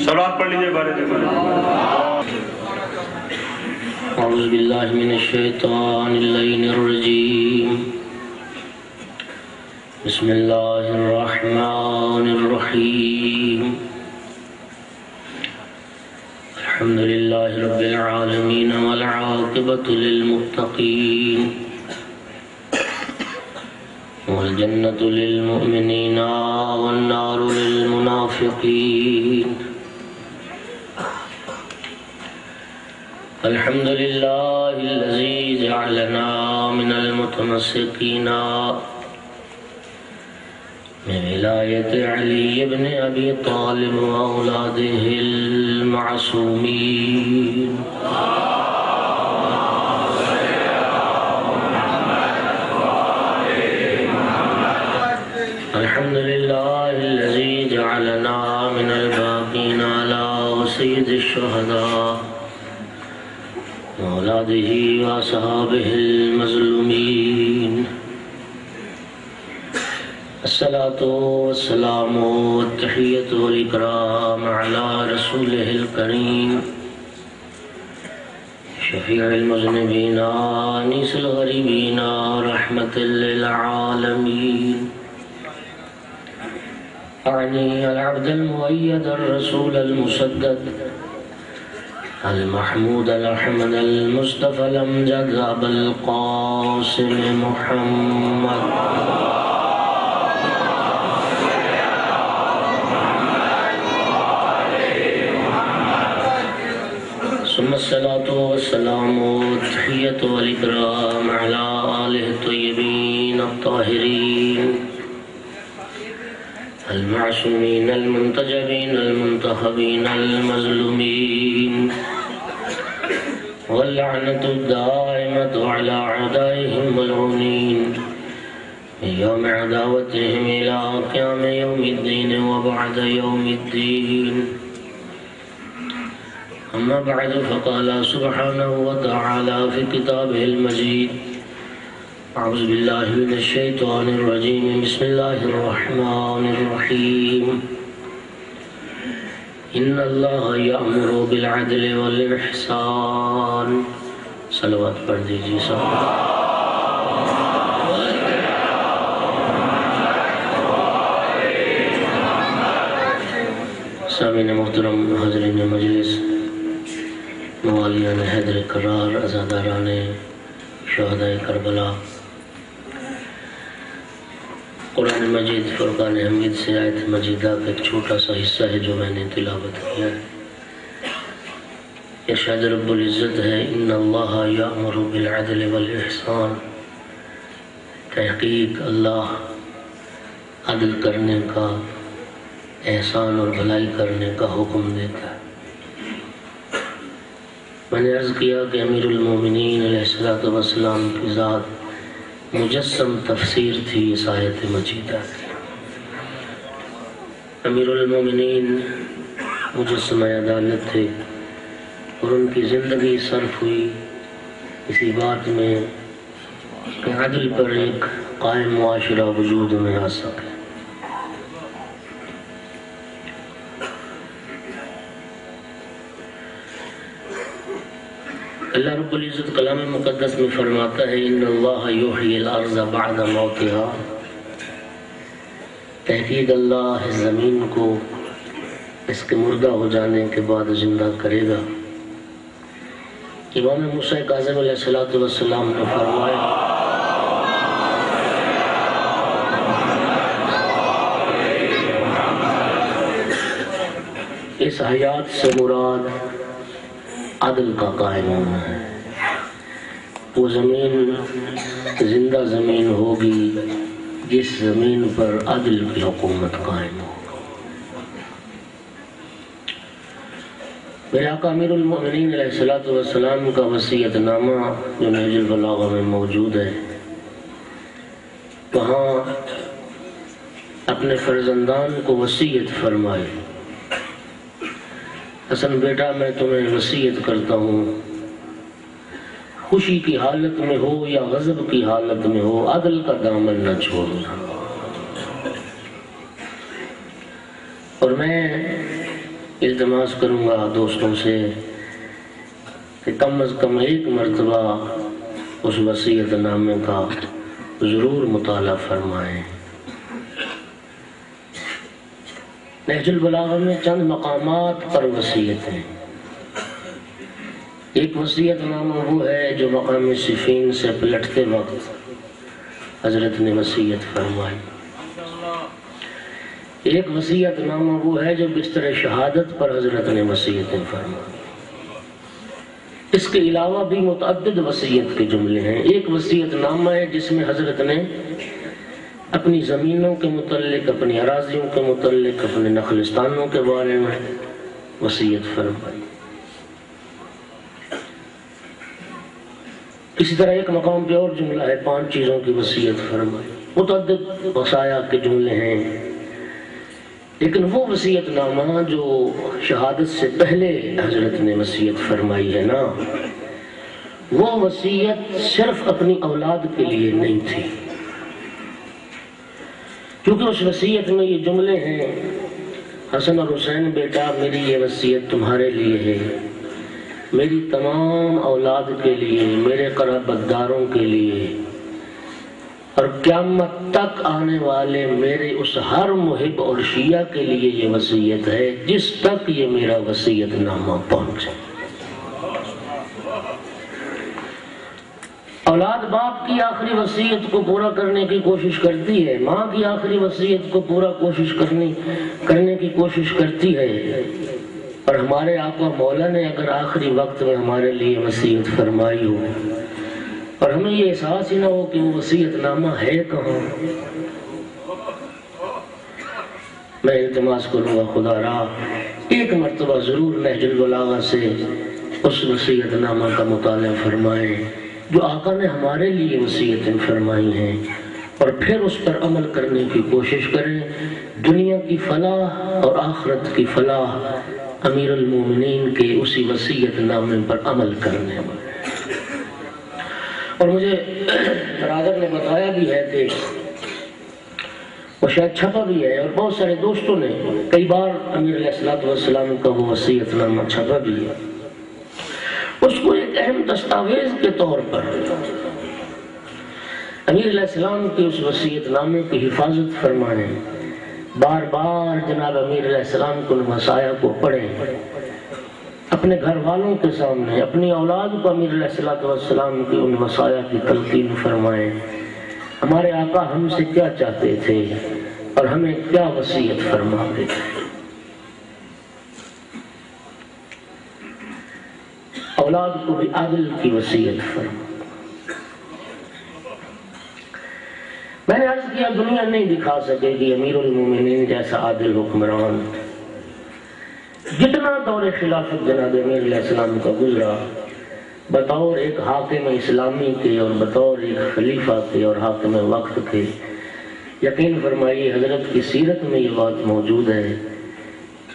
صلوات پڑھ لیجئے بارے دے بارے اعوذ باللہ من الشیطان اللعین الرجیم بسم اللہ الرحمن الرحیم الحمد للہ رب العالمین والعاقبۃ للمتقین والجنة للمؤمنین والنار للمنافقین الحمد لله الذي جعلنا من المتمسكين بولاية علي بن أبي طالب وأولاده المعصومين الحمد لله الذي جعلنا من الباقين على سيد الشهداء وأولاده وأصحابه المظلومين الصلاة والسلام والتحية والإكرام على رسوله الكريم شفيع المذنبين أنيس الغريبين رحمة للعالمين أعني العبد المؤيد الرسول المسدد المحمود الأحمد المصطفى الأمجد أبا القاسم محمد ثم الصلاة والسلام والتحية والإكرام على آله الطيبين الطاهرين المعصومين المنتجبين المنتخبين المظلومين واللعنة الدائمة على أعدائهم ملعونين يوم عداوتهم إلى قيام يوم الدين وبعد يوم الدين أما بعد فقال سبحانه وتعالى في كتابه المجيد أعوذ بالله من الشيطان الرجيم بسم الله الرحمن الرحيم إن الله يأمر بالعدل والإحسان صلوات پڑھ دیجیے سامعین محترم حاضرین مجلس موالیان حیدر کرار عزاداران شہدائے کربلا قرآن مجید فرقان حمید سے آیت مجیدہ کا ایک چھوٹا سا حصہ ہے جو میں نے تلاوت کیا ہے۔ ارشاد رب العزت ہے ان اللہ یأمر بالعدل والاحسان، تحقیق اللہ عدل کرنے کا، احسان اور بھلائی کرنے کا حکم دیتا ہے۔ میں نے عرض کیا کہ امیر المومنین علیہ السلام کی ذات مجسم تفسیر تھی اس آیت مجیدہ کی۔ امیر المومنین مجسم عدالت تھے اور ان کی زندگی صرف ہوئی اسی بات میں کہ عدل پر ایک قائم معاشرہ وجود میں آ سکے۔ اللہ رب العزت کلام مقدس میں فرماتا ہے ان اللہ یحیی الارض بعد موتها، تحقیق اللہ اس زمین کو اس کے مردہ ہو جانے کے بعد زندہ کرے گا۔ امام موسیٰ کاظم علیہ السلام نے فرمایا اس حیات سے مراد عدل کا قائم ہونا ہے۔ وہ زمین زندہ زمین ہوگی جس زمین پر عدل کی حکومت قائم ہوگی۔ میرے آقا امیر المؤمنین علیہ السلام کا وصیت نامہ جو نہج البلاغہ میں موجود ہے، وہاں اپنے فرزندان کو وصیت فرمائی، حسن بیٹا میں تمہیں وصیت کرتا ہوں خوشی کی حالت میں ہو یا غضب کی حالت میں ہو عدل کا دامن نہ چھوڑنا، اور میں التماس کروں گا دوستوں سے کہ کم از کم ایک مرتبہ اس وصیت نامے کا ضرور مطالعہ فرمائیں۔ نہج البلاغہ میں چند مقامات پر وصیتیں۔ ایک وصیت نامہ وہ ہے جو مقام صفین سے پلٹتے وقت حضرت نے وصیت فرمائی۔ ایک وصیت نامہ وہ ہے جو بستر شہادت پر حضرت نے وصیتیں فرمائی۔ اس کے علاوہ بھی متعدد وصیت کے جملے ہیں۔ ایک وصیت نامہ ہے جس میں حضرت نے اپنی زمینوں کے متعلق، اپنی اراضیوں کے متعلق، اپنے نخلستانوں کے بارے میں وصیت فرمائی۔ اسی طرح ایک مقام پہ اور جملہ ہے 5 چیزوں کی وصیت فرمائی۔ متعدد وصایا کے جملے ہیں، لیکن وہ وصیت نامہ جو شہادت سے پہلے حضرت نے وصیت فرمائی ہے نا، وہ وصیت صرف اپنی اولاد کے لیے نہیں تھی، کیونکہ اس وصیت میں یہ جملے ہیں: حسن اور حسین بیٹا، میری یہ وصیت تمہارے لیے ہے، میری تمام اولاد کے لیے، میرے قرابت داروں کے لیے، اور قیامت تک آنے والے میرے اس ہر محب اور شیعہ کے لیے یہ وصیت ہے جس تک یہ میرا وصیت نامہ پہنچے۔ اولاد باپ کی آخری وصیت کو پورا کرنے کی کوشش کرتی ہے، ماں کی آخری وصیت کو پورا کرنے کی کوشش کرتی ہے، اور ہمارے آقا مولا نے اگر آخری وقت میں ہمارے لیے وصیت فرمائی ہو اور ہمیں یہ احساس ہی نہ ہو کہ وہ وصیت نامہ ہے کہاں، میں التماس کروں گا خدا را ایک مرتبہ ضرور نہج البلاغہ سے اس وصیت نامہ کا مطالعہ فرمائیں جو آقا نے ہمارے لیے وصیتیں فرمائی ہیں، اور پھر اس پر عمل کرنے کی کوشش کریں۔ دنیا کی فلاح اور آخرت کی فلاح امیر المومنین کے اسی وصیت نامے پر عمل کرنے میں۔ اور مجھے برادر نے بتایا بھی ہے کہ وہ شاید چھپا بھی ہے، اور بہت سارے دوستوں نے کئی بار امیر علیہ السلام کا وہ وصیت نامہ چھپا بھی ہے۔ اس کو ایک اہم دستاویز کے طور پر امیر علیہ السلام کی اس وصیت نامے کی حفاظت فرمائیں، بار بار جناب امیر علیہ السلام کو وصایا کو پڑھیں، اپنے گھر والوں کے سامنے، اپنی اولاد کو امیر علیہ السلام کی ان وصایا کی تلقین فرمائیں۔ ہمارے آقا ہم سے کیا چاہتے تھے اور ہمیں کیا وصیت فرماتے تھے۔ اولاد کو بھی عادل کی وصیت فرما۔ میں نے عرض کیا دنیا نہیں دکھا سکے گی امیر المومنین جیسا عادل حکمران۔ جتنا دور خلافت جناب امیر علیہ السلام کا گزرا، بطور ایک حاکم اسلامی کے اور بطور ایک خلیفہ کے اور حاکم وقت کے، یقین فرمائیے حضرت کی سیرت میں یہ بات موجود ہے۔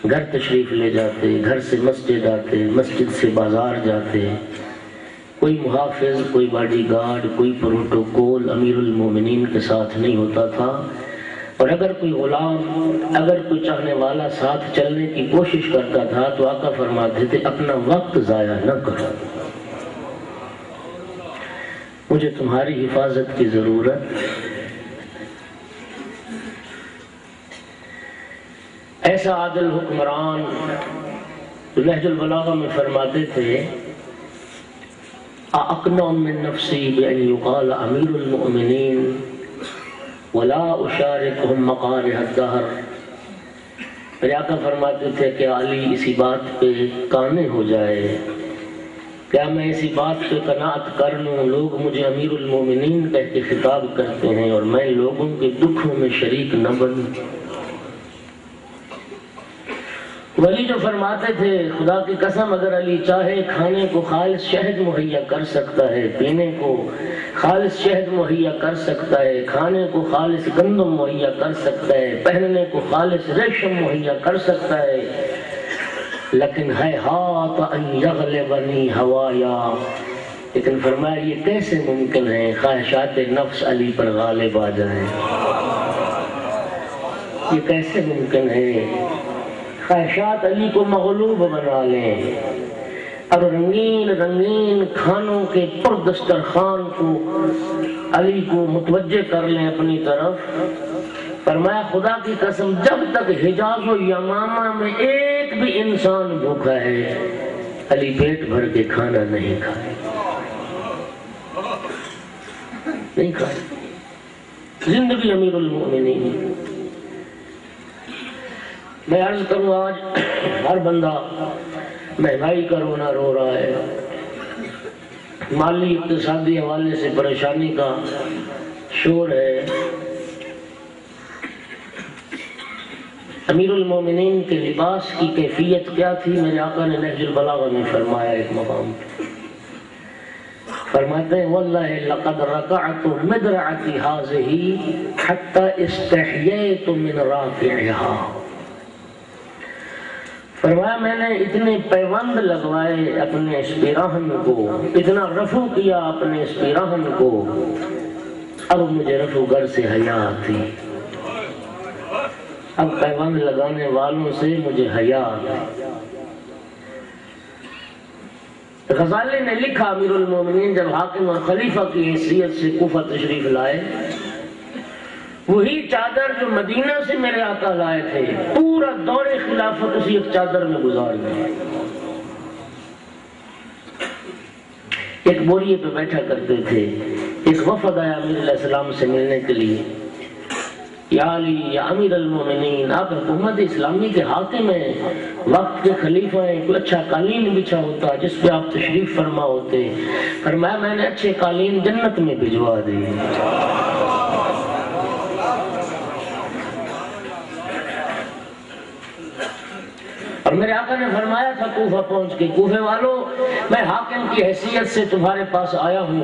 گھر تشریف لے جاتے، گھر سے مسجد آتے، مسجد سے بازار جاتے، کوئی محافظ، کوئی باڈی گارڈ، کوئی پروٹوکول امیر المومنین کے ساتھ نہیں ہوتا تھا، اور اگر کوئی غلام، اگر کوئی چاہنے والا ساتھ چلنے کی کوشش کرتا تھا تو آقا فرماتے تھے اپنا وقت ضائع نہ کرو، مجھے تمہاری حفاظت کی ضرورت۔ ایسا عادل حکمران نہج البلاغہ میں فرماتے تھے اقنع من نفسی بأن يقال امیر المؤمنین ولا اشارکہم مقارح الدہر۔ میرے آقا فرماتے تھے کہ علی اسی بات پہ قانع ہو جائے، کیا میں اسی بات پہ قناعت کر لوں لوگ مجھے امیر المومنین کہہ کے خطاب کرتے ہیں اور میں لوگوں کے دکھوں میں شریک نہ بنوں۔ ولی جو فرماتے تھے خدا کی قسم اگر علی چاہے کھانے کو خالص شہد مہیا کر سکتا ہے، پینے کو خالص شہد مہیا کر سکتا ہے، کھانے کو خالص گندم مہیا کر سکتا ہے، پہننے کو خالص ریشم مہیا کر سکتا ہے، لیکن ہیہات ان یغلبنی ہوایا، لیکن فرمایا یہ کیسے ممکن ہے خواہشات نفس علی پر غالب آ جائیں، یہ کیسے ممکن ہے خواہشات علی کو مغلوب بنا لیں اور رنگین رنگین کھانوں کے پر دسترخوان کو علی کو متوجہ کر لیں اپنی طرف۔ فرمایا خدا کی قسم جب تک حجاز و یمامہ میں ایک بھی انسان بھوکا ہے علی پیٹ بھر کے کھانا نہیں کھائے، نہیں کھائے۔ زندگی امیر المؤمنین۔ میں عرض کروں آج ہر بندہ مہنگائی کا رونا رو رہا ہے، مالی اقتصادی حوالے سے پریشانی کا شور ہے۔ امیر المومنین کے لباس کی کیفیت کیا تھی؟ میرے آقا نے نہج البلاغہ میں فرمایا ایک مقام پہ، فرماتے ہیں واللہ لقد رکعت مدرعتی ہذہ حتی استحییت من رافعها۔ فرمایا میں نے اتنے پیوند لگوائے اپنے اس پیراہن کو، اتنا رفع کیا اپنے اس پیراہن کو، اب مجھے رفع گر سے حیا آتی، اب پیوند لگانے والوں سے مجھے حیا آتی۔ غزالی نے لکھا امیر المومنین جب حاکم اور خلیفہ کی حیثیت سے کوفہ تشریف لائے، وہی چادر جو مدینہ سے میرے آقا لائے تھے پورا دور خلافت اسی ایک چادر میں گزار گئے۔ ایک بوریے پہ بیٹھا کرتے تھے، ایک وفد آیا امیر علیہ السلام سے ملنے کے لیے، یا علی یا امیر المومنین، آپ حکومت اسلامی کے حاکم ہیں، وقت کے خلیفہ ہیں، کوئی اچھا قالین بچھا ہوتا جس پہ آپ تشریف فرما ہوتے۔ فرمایا میں نے اچھے قالین جنت میں بھجوا دی۔ اور میرے آقا نے فرمایا تھا کوفہ پہنچ کے، کوفے والوں میں حاکم کی حیثیت سے تمہارے پاس آیا ہوں،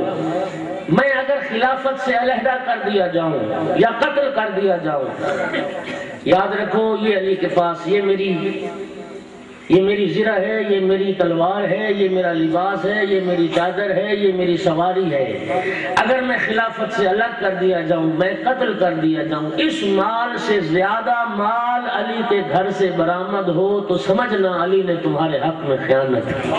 میں اگر خلافت سے علیحدہ کر دیا جاؤں یا قتل کر دیا جاؤں، یاد رکھو یہ علی کے پاس یہ میری زرہ ہے، یہ میری تلوار ہے، یہ میرا لباس ہے، یہ میری چادر ہے، یہ میری سواری ہے، اگر میں خلافت سے الگ کر دیا جاؤں، میں قتل کر دیا جاؤں، اس مال سے زیادہ مال علی کے گھر سے برآمد ہو تو سمجھنا علی نے تمہارے حق میں خیانت کی۔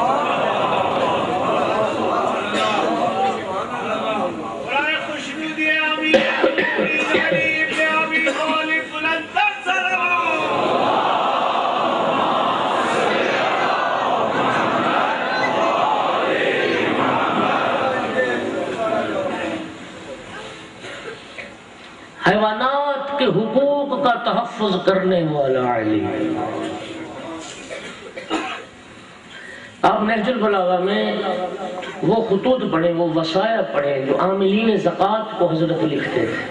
حیوانات کے حقوق کا تحفظ کرنے والا علی۔ آپ نہج البلاغہ میں وہ خطوط پڑھیں، وہ وصایا پڑھیں جو عاملین زکوٰۃ کو حضرت لکھتے تھے،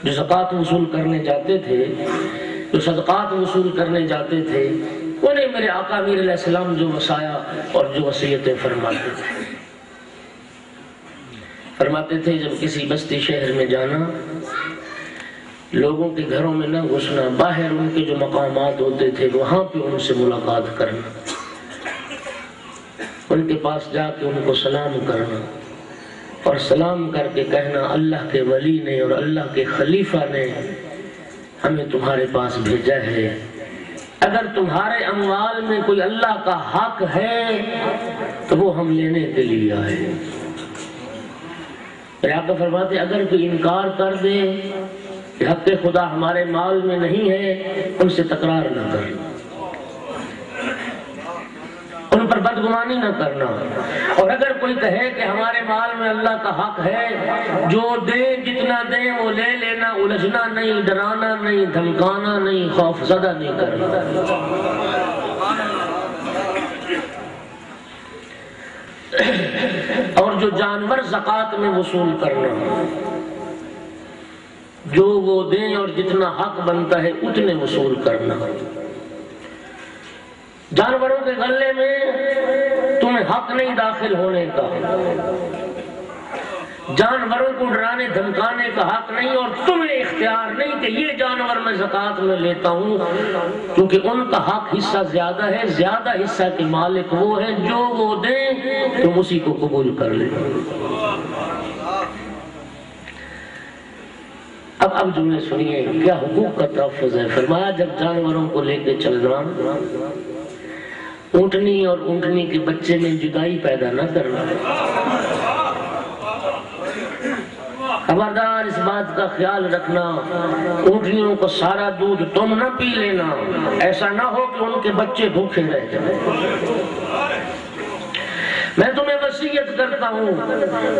جو زکوٰۃ وصول کرنے جاتے تھے، جو صدقات وصول کرنے جاتے تھے، انہیں میرے آقا امیر علیہ السلام جو وصایا اور جو وصیتیں فرماتے تھے۔ فرماتے تھے جب کسی بستی شہر میں جانا، لوگوں کے گھروں میں نہ گھسنا، باہر ان کے جو مقامات ہوتے تھے وہاں پہ ان سے ملاقات کرنا، ان کے پاس جا کے ان کو سلام کرنا اور سلام کر کے کہنا اللہ کے ولی نے اور اللہ کے خلیفہ نے ہمیں تمہارے پاس بھیجا ہے، اگر تمہارے اموال میں کوئی اللہ کا حق ہے تو وہ ہم لینے کے لیے آئے۔ میرے آقا فرماتے اگر کوئی انکار کر دے کہ حق خدا ہمارے مال میں نہیں ہے، ان سے تکرار نہ کرنا، ان پر بدگمانی نہ کرنا، اور اگر کوئی کہے کہ ہمارے مال میں اللہ کا حق ہے، جو دے جتنا دے وہ لے لینا، الجھنا نہیں، ڈرانا نہیں، دھمکانا نہیں، خوف زدہ نہیں کرنا۔ اور جو جانور زکوٰۃ میں وصول کرنا، جو وہ دیں اور جتنا حق بنتا ہے اتنے وصول کرنا۔ جانوروں کے غلے میں تمہیں حق نہیں داخل ہونے کا، جانوروں کو ڈرانے دھمکانے کا حق نہیں، اور تمہیں اختیار نہیں کہ یہ جانور میں زکوٰۃ میں لیتا ہوں، کیونکہ ان کا حق حصہ زیادہ ہے، زیادہ حصہ کے مالک وہ ہیں، جو وہ دیں تم اسی کو قبول کر لیں۔ اب اب جملے سنیے کیا حقوق کا تحفظ ہے. فرمایا جب جانوروں کو لے کے چلنا اونٹنی اور اونٹنی کے بچے میں جدائی پیدا نہ کرنا. خبردار اس بات کا خیال رکھنا اونٹنیوں کو سارا دودھ تم نہ پی لینا، ایسا نہ ہو کہ ان کے بچے بھوکے رہ جائیں. میں تمہیں وصیت کرتا ہوں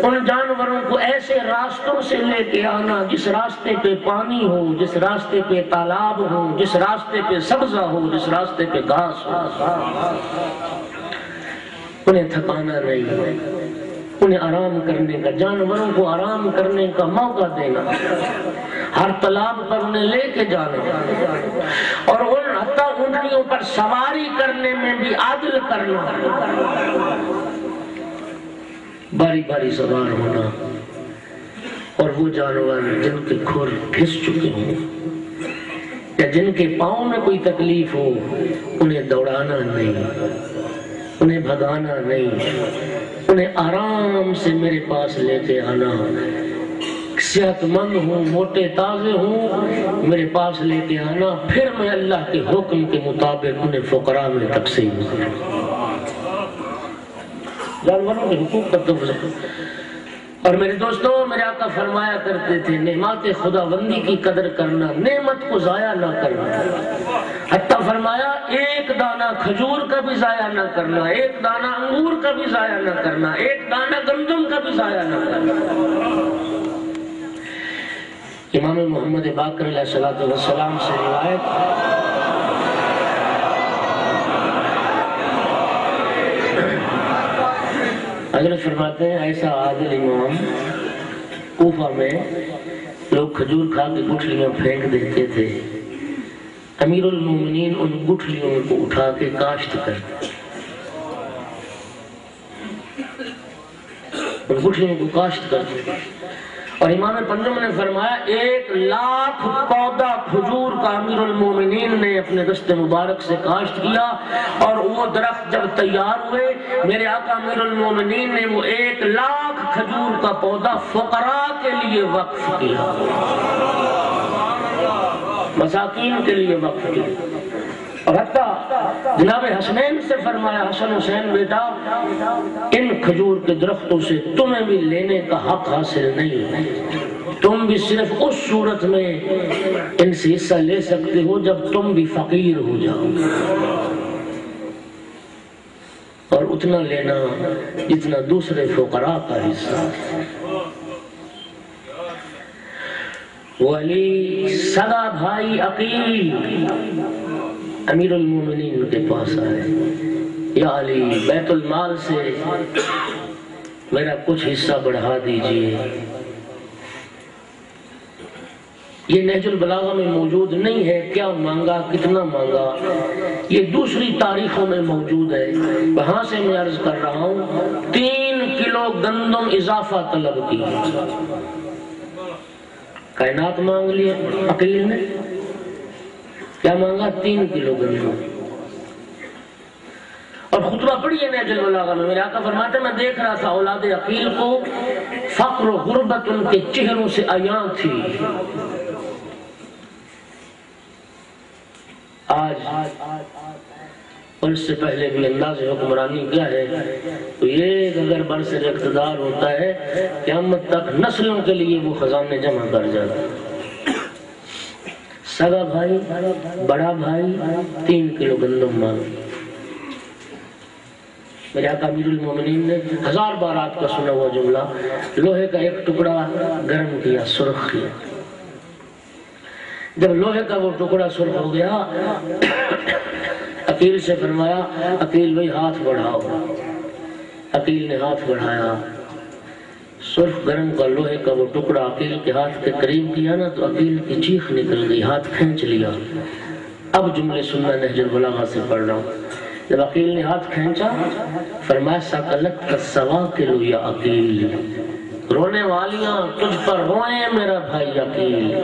ان جانوروں کو ایسے راستوں سے لے کے آنا جس راستے پہ پانی ہو، جس راستے پہ تالاب ہو، جس راستے پہ سبزہ ہو، جس راستے پہ گھاس ہو. انہیں تھکانا نہیں، انہیں آرام کرنے کا، جانوروں کو آرام کرنے کا موقع دینا، ہر تالاب پر انہیں لے کے جانا، اور ان حتیٰ اونٹنیوں پر سواری کرنے میں بھی عادل کرنا. باری باری سوار ہونا، اور وہ جانور جن کے کھر گھس چکے ہوں یا جن کے پاؤں میں کوئی تکلیف ہو انہیں دوڑانا نہیں، انہیں بھگانا نہیں، انہیں آرام سے میرے پاس لے کے آنا. صحت مند ہوں، موٹے تازے ہوں، میرے پاس لے کے آنا، پھر میں اللہ کے حکم کے مطابق انہیں فقراء میں تقسیم کروں. جانوروں کے حقوق کا تحفظ. اور میرے دوستوں، میرے آقا فرمایا کرتے تھے نعمت خداوندی کی قدر کرنا، نعمت کو ضائع نہ کرنا. حتیٰ فرمایا ایک دانہ کھجور کا بھی ضائع نہ کرنا، ایک دانہ انگور کا بھی ضائع نہ کرنا، ایک دانہ گندم کا بھی ضائع نہ کرنا. امام محمد باقر علیہ السلام سے روایت حضرت فرماتے ہیں ایسا عادل امام کوفہ میں لوگ کھجور کھا کے گٹھلیاں پھینک دیتے تھے، امیر المومنین ان گٹھلیوں کو اٹھا کے کاشت کرتے، ان گٹھلیوں کو کاشت کرتے. اور امام پنجم نے فرمایا 1,00,000 پودا کھجور کا امیر المومنین نے اپنے دست مبارک سے کاشت کیا، اور وہ درخت جب تیار ہوئے میرے آقا امیر المومنین نے وہ 1,00,000 کھجور کا پودا فقراء کے لیے وقف کیا، مساکین کے لیے وقف کیا. اور حتیٰ جناب حسنین سے فرمایا حسن حسین بیٹا ان کھجور کے درختوں سے تمہیں بھی لینے کا حق حاصل نہیں، تم بھی صرف اس صورت میں ان سے حصہ لے سکتے ہو جب تم بھی فقیر ہو جاؤ، اور اتنا لینا جتنا دوسرے فقراء کا حصہ. ولی سگا بھائی عقیل امیر المومنین کے پاس آئے، یا علی بیت المال سے میرا کچھ حصہ بڑھا دیجئے. یہ نہج البلاغہ میں موجود نہیں ہے، کیا مانگا کتنا مانگا یہ دوسری تاریخوں میں موجود ہے. وہاں سے میں عرض کر رہا ہوں 3 کلو گندم اضافہ طلب کی. کائنات مانگ لیے عقیل نے، کیا مانگا 3 کلو گندم. اور خطبہ پڑھیے نہج البلاغہ میں، میرے آقا فرماتے میں دیکھ رہا تھا اولاد عقیل کو فقر و غربت ان کے چہروں سے عیاں تھی. آج اور اس سے پہلے بھی انداز حکمرانی کیا ہے تو یہ اگر برسر اقتدار ہوتا ہے قیامت تک نسلوں کے لیے وہ خزانے جمع کر جاتا ہے. سگا بھائی بڑا بھائی 3 کلو گندم مانگ. میرے آقا امیر المومنین نے 1000 بار آپ کا سنا ہوا جملہ، لوہے کا ایک ٹکڑا گرم کیا، سرخ کیا. جب لوہے کا وہ ٹکڑا سرخ ہو گیا عقیل سے فرمایا عقیل بھائی ہاتھ بڑھاؤ. عقیل نے ہاتھ بڑھایا، سرخ گرم کا لوہے کا وہ ٹکڑا عقیل کے ہاتھ کے قریب کیا نا تو عقیل کی چیخ نکل گئی، ہاتھ کھینچ لیا. اب جملے سننا نہج البلاغہ سے پڑھ رہا ہوں. جب عقیل نے ہاتھ کھینچا فرمایا سکلت السواکل یا عقیل، رونے والیاں تجھ پر روئیں میرا بھائی عقیل،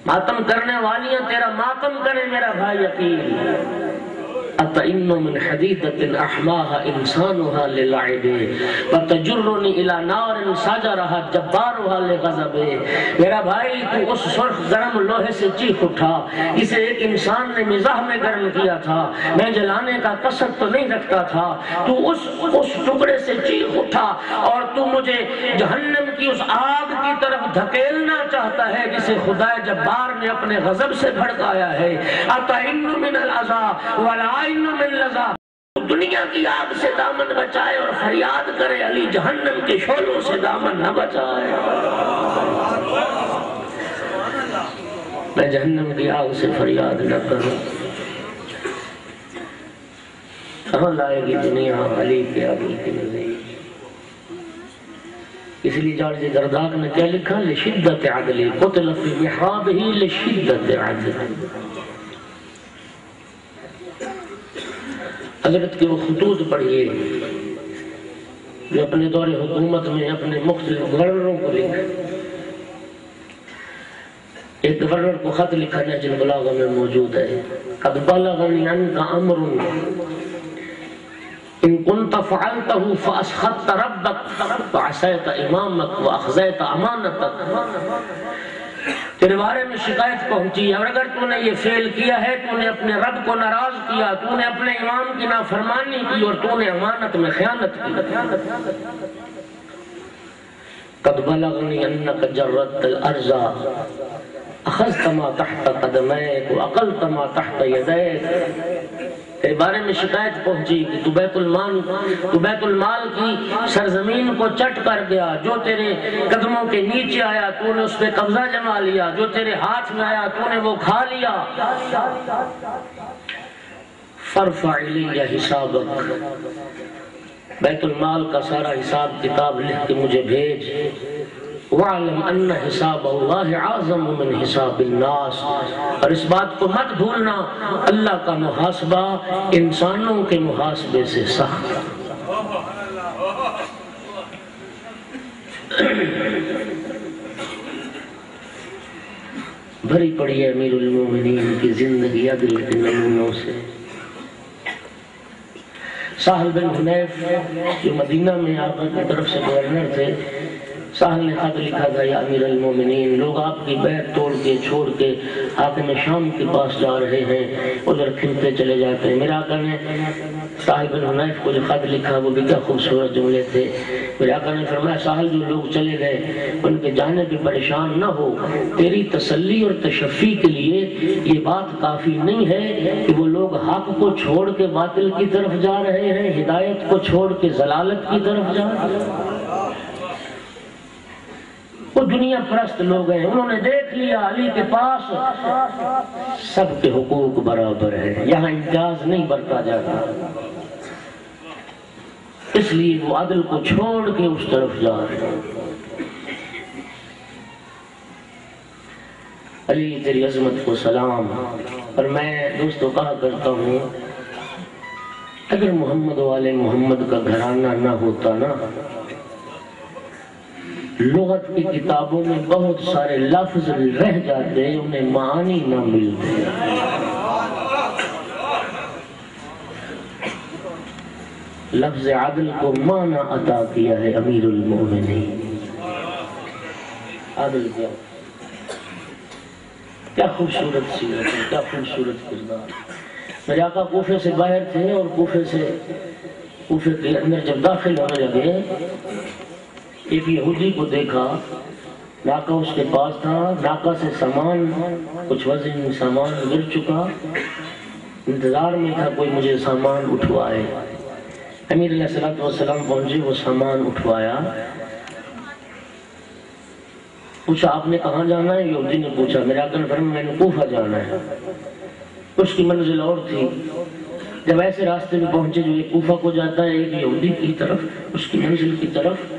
ماتم کرنے والیاں تیرا ماتم کرے میرا بھائی عقیل. أطئن من حديدة أحماها إنسانها للعبه وتجرني إلى نار سجرها جبارها لغضبه. میرا بھائی تو اس سرخ گرم لوہے سے چیخ اٹھا، اسے ایک انسان نے مزاح میں گرم کیا تھا، میں جلانے کا قصد تو نہیں رکھتا تھا، تو اس ٹکڑے سے چیخ اٹھا اور تو مجھے جہنم کی اس آگ کی طرف دھکیلنا چاہتا ہے جسے خدا جبار نے اپنے غضب سے بھڑکایا ہے. أطئن من العذاب والعين من لظى. دنیا کی آگ سے دامن بچائے اور فریاد کرے علی جہنم کے شعلوں سے دامن نہ بچائے. میں جہنم کی آگ سے فریاد نہ کروں. کہاں لائے گی دنیا علی کے عدل کی نظیر. اس لیے جارج گرداک نے کیا لکھا؟ لشدت عدلی قتل فی محرابہ لشدت عدلی. حضرت کے وہ خطوط پڑھئے جو اپنے دور حکومت میں اپنے مختلف گورنروں کو لکھا. ایک گورنر کو خط لکھا نہج البلاغہ میں موجود ہے. قد بلغنی عنک امر ان كنت فعلته فاسخطت ربك وعصيت امامك واخزيت امانتك. تیرے بارے میں شکایت پہنچی ہے اور اگر تو نے یہ فعل کیا ہے تو نے اپنے رب کو ناراض کیا، تو نے اپنے امام کی نافرمانی کی اور تو نے امانت میں خیانت کی. قد بلغنی انك جردت الارض اخذت ما تحت قدميك واقلت ما تحت يديك. تیرے بارے میں شکایت پہنچی کہ تو بیت المال کی سرزمین کو چٹ کر گیا، جو تیرے قدموں کے نیچے آیا تو نے اس پہ قبضہ جما لیا، جو تیرے ہاتھ میں آیا تو نے وہ کھا لیا. فرفع الی حسابک، بیت المال کا سارا حساب کتاب لکھ کے مجھے بھیج. وَعْلَمْ أَنَّ حِسَابَ اللَّهِ عَظَمُ مِنْ حِسَابِ النَّاسِ. اور اس بات کو مت بھولنا اللہ کا محاسبہ انسانوں کے محاسبے سے سخت. بھری پڑی ہے امیر المومنین کی زندگی عدل کے نمونوں سے. سہل بن حنیف جو مدینہ میں آقا کی طرف سے گورنر تھے، سہل نے خط لکھا تھا یا امیر المومنین لوگ آپ کی بیعت توڑ کے چھوڑ کے حاکم شام کے پاس جا رہے ہیں، ادھر پھرتے چلے جاتے ہیں. میرے آقا نے سہل بن حنیف کو جو خط لکھا وہ بھی کیا خوبصورت جملے تھے. میرے آقا نے فرمایا سہل جو لوگ چلے گئے ان کے جانے پہ پریشان نہ ہو، تیری تسلی اور تشفی کے لیے یہ بات کافی نہیں ہے کہ وہ لوگ حق کو چھوڑ کے باطل کی طرف جا رہے ہیں، ہدایت کو چھوڑ کے ضلالت کی طرف جا رہے ہیں. وہ دنیا پرست لوگ ہیں، انہوں نے دیکھ لیا علی کے پاس سب کے حقوق برابر ہے، یہاں امتیاز نہیں برتا جاتا، اس لیے وہ عدل کو چھوڑ کے اس طرف جا رہے ہیں. علی تیری عظمت کو سلام. اور میں دوستوں کہا کرتا ہوں اگر محمد والے محمد کا گھرانہ نہ ہوتا نا، لغت کی کتابوں میں بہت سارے لفظ رہ جاتے، انہیں معانی نہ ملتے. لفظ عدل کو معنی عطا کیا ہے امیر المومنین. عدل کیا خوبصورت سیرت ہے، کیا خوبصورت کردار. میرے آقا کوفے سے باہر تھے اور کوفے کے اندر جب داخل ہونے لگے ایک یہودی کو دیکھا، ناکہ اس کے پاس تھا، ناکہ سے سامان کچھ وزن سامان گر چکا، انتظار میں تھا کوئی مجھے سامان اٹھوائے. امیر علیہ السلام پہنچے، وہ سامان اٹھوایا. پوچھا آپ نے کہاں جانا ہے؟ یہودی نے پوچھا. میرے آقا نے فرمایا میں نے کوفہ جانا ہے. اس کی منزل اور تھی. جب ایسے راستے میں پہنچے جو ایک کوفہ کو جاتا ہے ایک یہودی کی طرف، اس کی منزل کی طرف،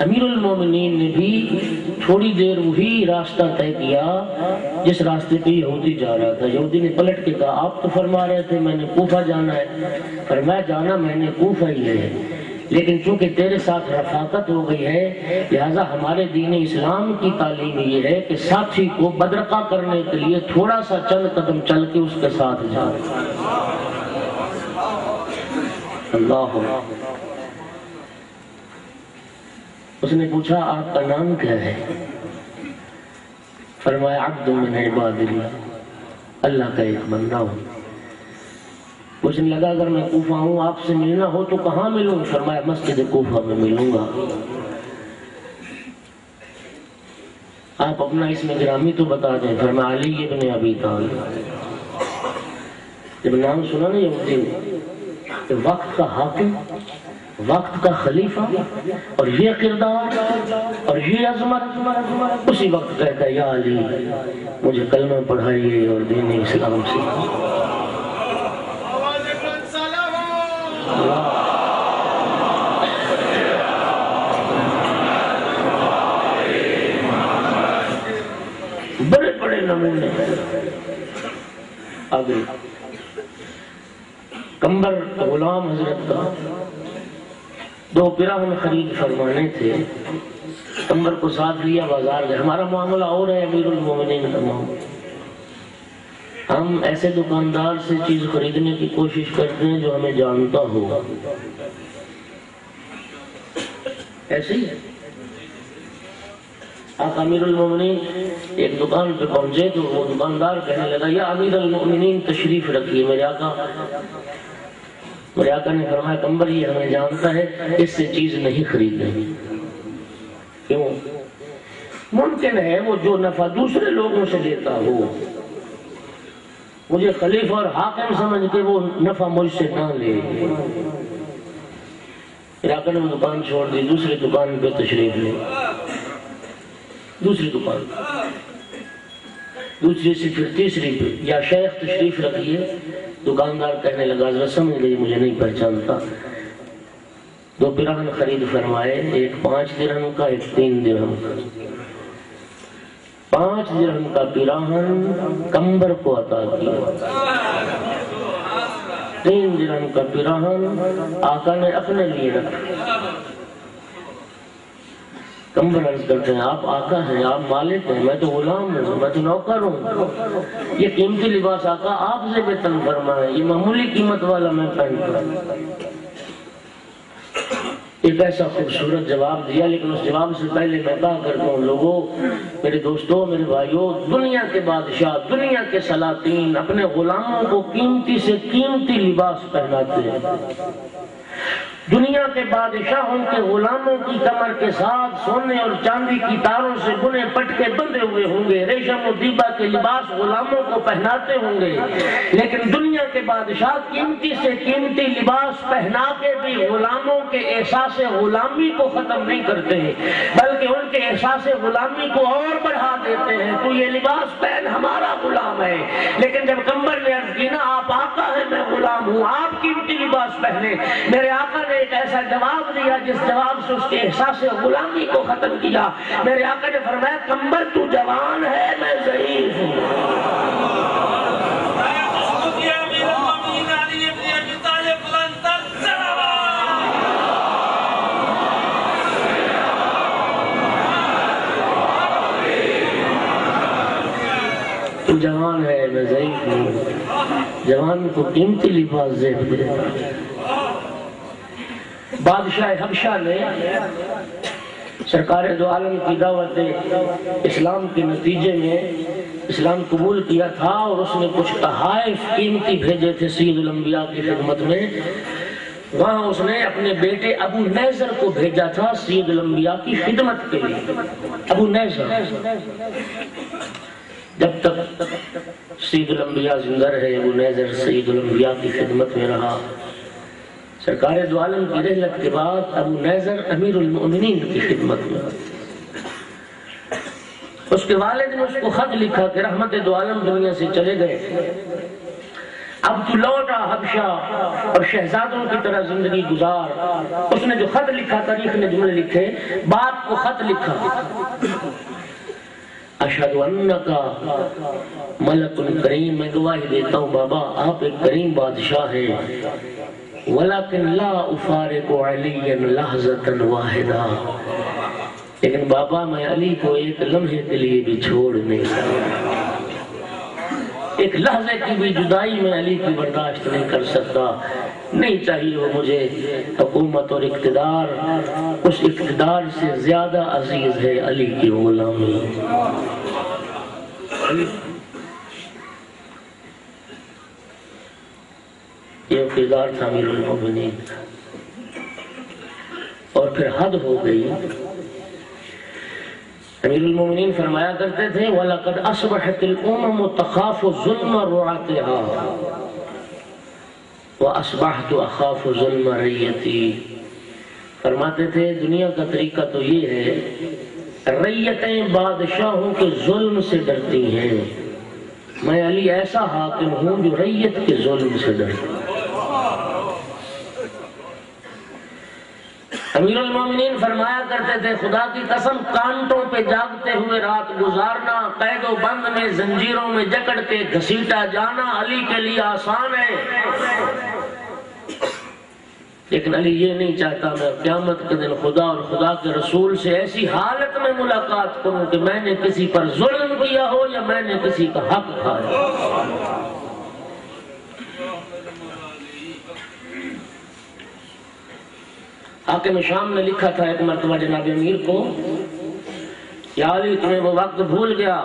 امیر المومنین نے بھی تھوڑی دیر وہی راستہ طے کیا جس راستے پہ یہودی جا رہا تھا. یہودی نے پلٹ کے کہا آپ تو فرما رہے تھے میں نے کوفہ جانا ہے. فرمایا جانا میں نے کوفہ ہی ہے، لیکن چونکہ تیرے ساتھ رفاقت ہو گئی ہے لہذا ہمارے دین اسلام کی تعلیم یہ ہے کہ ساتھی کو بدرقہ کرنے کے لیے تھوڑا سا چند قدم چل کے اس کے ساتھ جا۔ اللہ، اس نے پوچھا آپ کا نام کیا ہے؟ فرمایا عبد من عباد اللہ، اللہ کا ایک بندہ ہوں۔ پوچھنے لگا اگر میں کوفہ ہوں آپ سے ملنا ہو تو کہاں ملوں؟ فرمایا مسجد کوفہ میں ملوں گا۔ آپ اپنا اسم گرامی تو بتا دیں۔ فرمایا علی ابن ابی طالب۔ جب نام سنا نا یہ وقت کا حاکم، وقت کا خلیفہ اور یہ کردار اور یہ عظمت، اسی وقت کہتا ہے یا علی مجھے کلمہ پڑھائیے اور دین اسلام سے۔ بڑے بڑے نمونے آگے کمبر غلام حضرت کا 2 پیراہن خرید فرمانے تھے، کمبر کو ساتھ لیا بازار گئے۔ ہمارا معاملہ اور ہے امیر المومنین کا معاملہ، ہم ایسے دکاندار سے چیز خریدنے کی کوشش کرتے ہیں جو ہمیں جانتا ہو، ایسے ہی آپ امیر المومنین ایک دکان پہ پہنچے تو وہ دکاندار کہنے لگا یا امیر المومنین تشریف رکھیے۔ میرے آقا نے فرمایا کمبر یہ ہمیں جانتا ہے، اس سے چیز نہیں خریدنی۔ کیوں؟ ممکن ہے وہ جو نفع دوسرے لوگوں سے لیتا ہو مجھے خلیفہ اور حاکم سمجھ کے وہ نفع مجھ سے نہ لے۔ میرے آقا نے وہ دکان چھوڑ دی، دوسری دکان پہ تشریف لے، دوسری دکان، دوسری سے پھر تیسری پہ، یا شیخ تشریف رکھیے۔ دکاندار کہنے لگا حضرت سمجھ لئے مجھے نہیں پہچانتا۔ 2 پیراہن خرید فرمائے، ایک 5 درہم کا، ایک 3 درہم کا۔ 5 درہم کا پیراہن کمبر کو عطا کیا، 3 درہم کا پیراہن آقا نے اپنے لیے رکھا۔ کمبر عرض کرتے ہیں آپ آقا ہیں، آپ مالک ہیں، میں تو غلام ہوں، میں تو نوکر ہوں، یہ قیمتی لباس آقا آپ سے بے تن فرمائے، یہ معمولی قیمت والا میں پہنتا ہوں۔ ایک ایسا خوبصورت جواب دیا، لیکن اس جواب سے پہلے میں کہا کرتا ہوں لوگوں، میرے دوستوں، میرے بھائیوں، دنیا کے بادشاہ، دنیا کے سلاطین اپنے غلاموں کو قیمتی سے قیمتی لباس پہناتے ہیں۔ دنیا کے بادشاہوں کے غلاموں کی کمر کے ساتھ سونے اور چاندی کی تاروں سے بنے پٹکے بندھے ہوئے ہوں گے، ریشم و دیبا کے لباس غلاموں کو پہناتے ہوں گے، لیکن دنیا کے بادشاہ قیمتی سے قیمتی لباس پہنا کے بھی غلاموں کے احساس غلامی کو ختم نہیں کرتے ہیں، بلکہ ان کے احساس غلامی کو اور بڑھا دیتے ہیں۔ تو یہ لباس پہن ہمارا غلام ہے، لیکن جب کمبر نے عرض کی نا آپ آقا ہیں میں غلام ہوں، آپ قیمتی لباس پہنے، میرے آقا نے ایک ایسا جواب دیا جس جواب سے اس کے احساس غلامی کو ختم کیا۔ میرے آقا نے فرمایا کمبر تو جوان ہے میں ضعیف ہوں۔ تو جوان ہے میں ضعیف ہوں، جوان کو قیمتی لباس زیب دے۔ بادشاہ حبشہ نے سرکار دو عالم کی دعوت اسلام کے نتیجے میں اسلام قبول کیا تھا، اور اس نے کچھ تحائف قیمتی بھیجے تھے سید الانبیاء کی خدمت میں۔ وہاں اس نے اپنے بیٹے ابو نیزر کو بھیجا تھا سید الانبیاء کی خدمت کے لیے۔ ابو نیزر جب تک سید الانبیاء زندہ رہے ابو نیزر سید الانبیاء کی خدمت میں رہا۔ سرکار دو عالم کی رحلت کے بعد ابو نیزر امیر المؤمنین کی خدمت میں، اس کے والد نے اس کو خط لکھا کہ رحمت دو عالم دنیا سے چلے گئے، اب تو لوٹا حبشہ اور شہزادوں کی طرح زندگی گزار۔ اس نے جو خط لکھا، تاریخ نے جملے لکھے، باپ کو خط لکھا، اشہد انکا ملک کریم، میں گواہی دیتا ہوں بابا آپ ایک کریم بادشاہ ہیں، وَلَكِنْ لَا أُفَارِقُ عَلِيًّا لَحْظَةً وَاحِدًا، لیکن بابا میں علی کو ایک لمحے کے لیے بھی چھوڑ نہیں سکتا، ایک لحظے کی بھی جدائی میں علی کی برداشت نہیں کر سکتا، نہیں چاہیے وہ مجھے حکومت اور اقتدار، اس اقتدار سے زیادہ عزیز ہے علی کی غلامی۔ یہ کردار تھا امیر المومنین، اور پھر حد ہو گئی۔ امیر المومنین فرمایا کرتے تھے وَلَقَدْ أَصْبَحَتِ الْأُمَمُ تَخَافُ ظُلْمَ رُعَاتِهَا وَأَصْبَحْتُ أَخَافُ ظُلْمَ رَيَّتِي، فرماتے تھے دنیا کا طریقہ تو یہ ہے، ریتیں بادشاہوں کے ظلم سے ڈرتی ہیں، میں علی ایسا حاکم ہوں جو ریت کے ظلم سے ڈرتا ہے۔ امیر المومنین فرمایا کرتے تھے خدا کی قسم کانٹوں پہ جاگتے ہوئے رات گزارنا، قید و بند میں زنجیروں میں جکڑ کے گھسیٹا جانا علی کے لیے آسان ہے، لیکن علی یہ نہیں چاہتا میں قیامت کے دن خدا اور خدا کے رسول سے ایسی حالت میں ملاقات کروں کہ میں نے کسی پر ظلم کیا ہو یا میں نے کسی کا حق کھایا۔ حاکم شام نے لکھا تھا ایک مرتبہ جناب امیر کو، یا علی تمہیں وہ وقت بھول گیا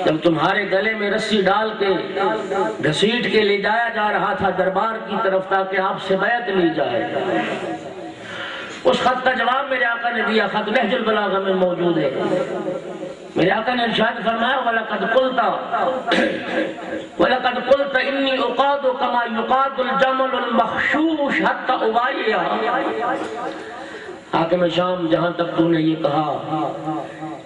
جب تمہارے گلے میں رسی ڈال کے گھسیٹ کے لے جایا جا رہا تھا دربار کی طرف تاکہ آپ سے بیعت لی جائے۔ اس خط کا جواب میرے آقا نے دیا، خط نہج البلاغہ میں موجود ہے۔ میرے آقا نے ارشاد فرمایا وَلَقَدْ قُلْتَ إِنِّي أُقَادُ كَمَا يُقَادُ الْجَمَلُ الْمَخْشُوشُ حَتَّى أُبَايِعَ۔ حاکم شام جہاں تک تو نے یہ کہا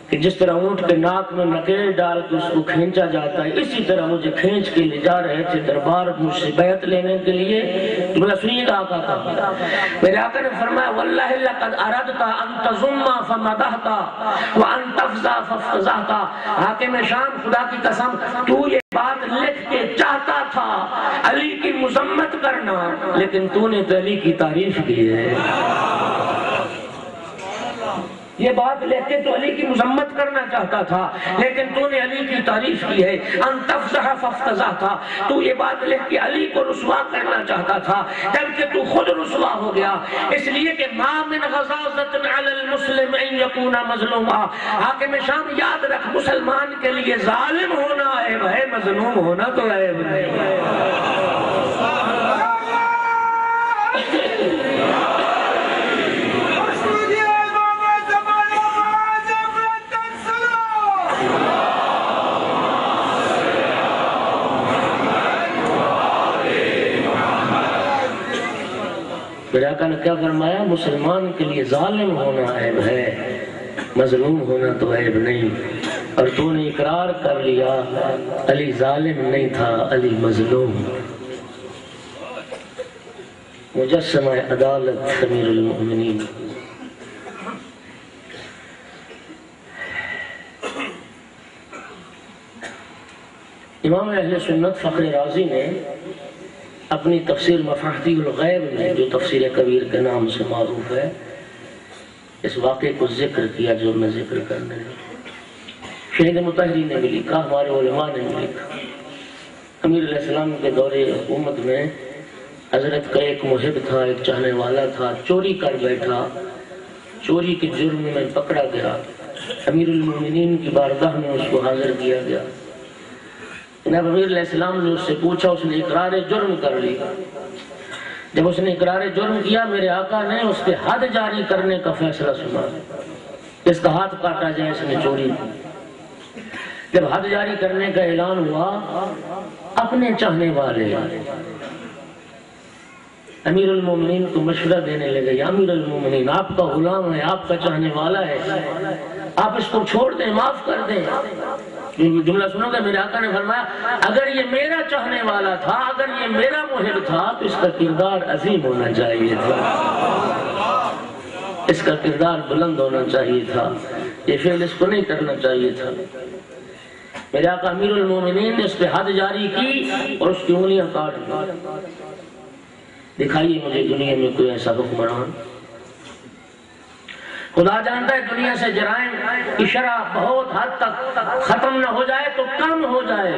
کہ جس طرح اونٹ کے ناک میں نکیل ڈال کے اس کو کھینچا جاتا ہے، اسی طرح مجھے کھینچ کے لے جا رہے تھے دربار مجھ سے بیعت لینے کے لیے۔ تمہیں سنیے گا آقا کا، میرے آقا نے فرمایا وَاللَّهِ لَقَدْ أَرَدْتَ أَن تَزُمَّ فَمَدَحْتَ وَأَن تَفْزَى فَافْتَزَحْتَ۔ حاکم شام خدا کی قسم تو یہ بات لکھ کے چاہتا تھا علی کی مذمت کرنا، لیکن تو نے تو علی کی تعریف کی ہے۔ یہ بات لکھ کے تو علی کی مذمت کرنا چاہتا تھا، لیکن تو نے علی کی تعریف کی ہے۔ ان تفزح فافتضحت، تو یہ بات لکھ کے علی کو رسوا کرنا چاہتا تھا جبکہ تو خود رسوا ہو گیا، اس لیے کہ ما من غضاضۃ علی المسلم ان یکون مظلوما۔ حاکم شام یاد رکھ، مسلمان کے لیے ظالم ہونا عیب ہے، مظلوم ہونا تو عیب نہیں۔ میرے آقا نے کیا فرمایا؟ مسلمان کے لیے ظالم ہونا عیب ہے، مظلوم ہونا تو عیب نہیں۔ اور تو نے اقرار کر لیا علی ظالم نہیں تھا، علی مظلوم۔ مجسمہ عدالت امیر المؤمنین۔ امام اہل سنت فخر رازی نے اپنی تفسیر مفاتیح الغیب میں، جو تفسیر کبیر کے نام سے معروف ہے، اس واقعے کو ذکر کیا جو میں ذکر کرنے لگا۔ شہید مطہری نے بھی لکھا، ہمارے علماء نے بھی لکھا، امیر علیہ السلام کے دور حکومت میں حضرت کا ایک محب تھا، ایک چاہنے والا تھا، چوری کر بیٹھا، چوری کے جرم میں پکڑا گیا، امیر المومنین کی بارگاہ میں اس کو حاضر کیا گیا۔ جناب امیر علیہ السلام نے اس سے پوچھا، اس نے اقرار جرم کر لیا۔ جب اس نے اقرار جرم کیا، میرے آقا نے اس کے حد جاری کرنے کا فیصلہ سنا، اس کا ہاتھ کاٹا جائے، اس نے چوری کی۔ جب حد جاری کرنے کا اعلان ہوا، اپنے چاہنے والے امیر المومنین کو مشورہ دینے لگے، یا امیر المومنین آپ کا غلام ہے، آپ کا چاہنے والا ہے، آپ اس کو چھوڑ دیں، معاف کر دیں۔ جملہ سنو گے، میرے آقا نے فرمایا اگر یہ میرا چاہنے والا تھا، اگر یہ میرا محب تھا تو اس کا کردار عظیم ہونا چاہیے تھا، اس کا کردار بلند ہونا چاہیے تھا، یہ فعل اس کو نہیں کرنا چاہیے تھا۔ میرے آقا امیر المومنین نے اس پہ حد جاری کی اور اس کی انگلیاں کاٹ دی۔ دکھائیے مجھے دنیا میں کوئی ایسا حکمران۔ خدا جانتا ہے دنیا سے جرائم کی شرح بہت حد تک ختم نہ ہو جائے تو کم ہو جائے۔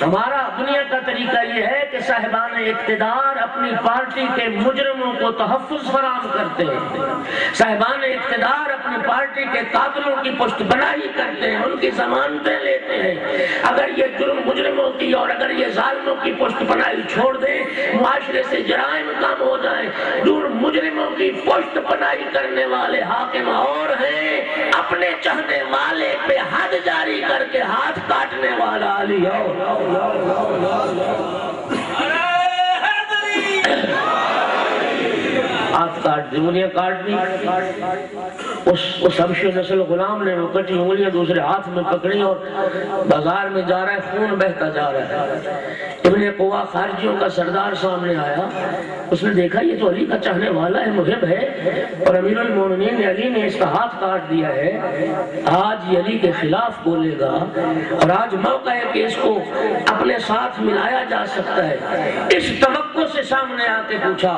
ہمارا دنیا کا طریقہ یہ ہے کہ صاحبان اقتدار اپنی پارٹی کے مجرموں کو تحفظ فراہم کرتے ہیں، صاحبان اقتدار اپنی پارٹی کے قاتلوں کی پشت بنائی کرتے ہیں، ان کی ضمانتیں لیتے ہیں۔ اگر یہ جرم مجرموں کی اور اگر یہ ظالموں کی پشت بنائی چھوڑ دیں، معاشرے سے جرائم کم ہو جائیں۔ جرم مجرموں کی پشت بنائی کرنے والے حاکم اور ہیں، اپنے چاہنے والے پہ حد جاری کر کے ہاتھ کاٹنے والا علی اور ہاتھ کاٹ دی، انگلیاں کاٹ دی۔ اس حبشی نسل غلام نے وہ کٹی انگلیاں دوسرے ہاتھ میں پکڑی اور بازار میں جا رہا ہے، خون بہتا جا رہا ہے۔ ابن قوا خارجیوں کا سردار سامنے آیا، اس نے دیکھا یہ تو علی کا چاہنے والا ہے، محب ہے، اور امیر المومنین علی نے اس کا ہاتھ کاٹ دیا ہے، آج یہ علی کے خلاف بولے گا اور آج موقع ہے کہ اس کو اپنے ساتھ ملایا جا سکتا ہے۔ اس توقع سے سامنے آ کے پوچھا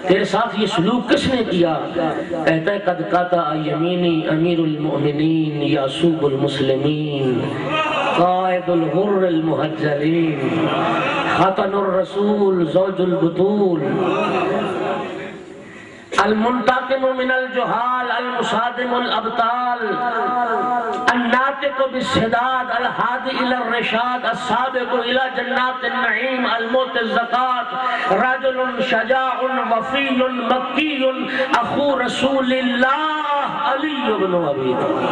تیرے ساتھ یہ سلوک کس نے کیا؟ کہتا ہے قد قاطع یمینی امیر المؤمنین یعصوب المسلمین قائد الغر المحجلین خاتن الرسول زوج البطول المنتقم من الجہال المصادم الابطال الناطق بالسداد الحادی الى الرشاد السابق الى جنات النعیم الموت الزکاة رجل شجاع وفی مکی اخو رسول اللہ علی بن ابی طالب۔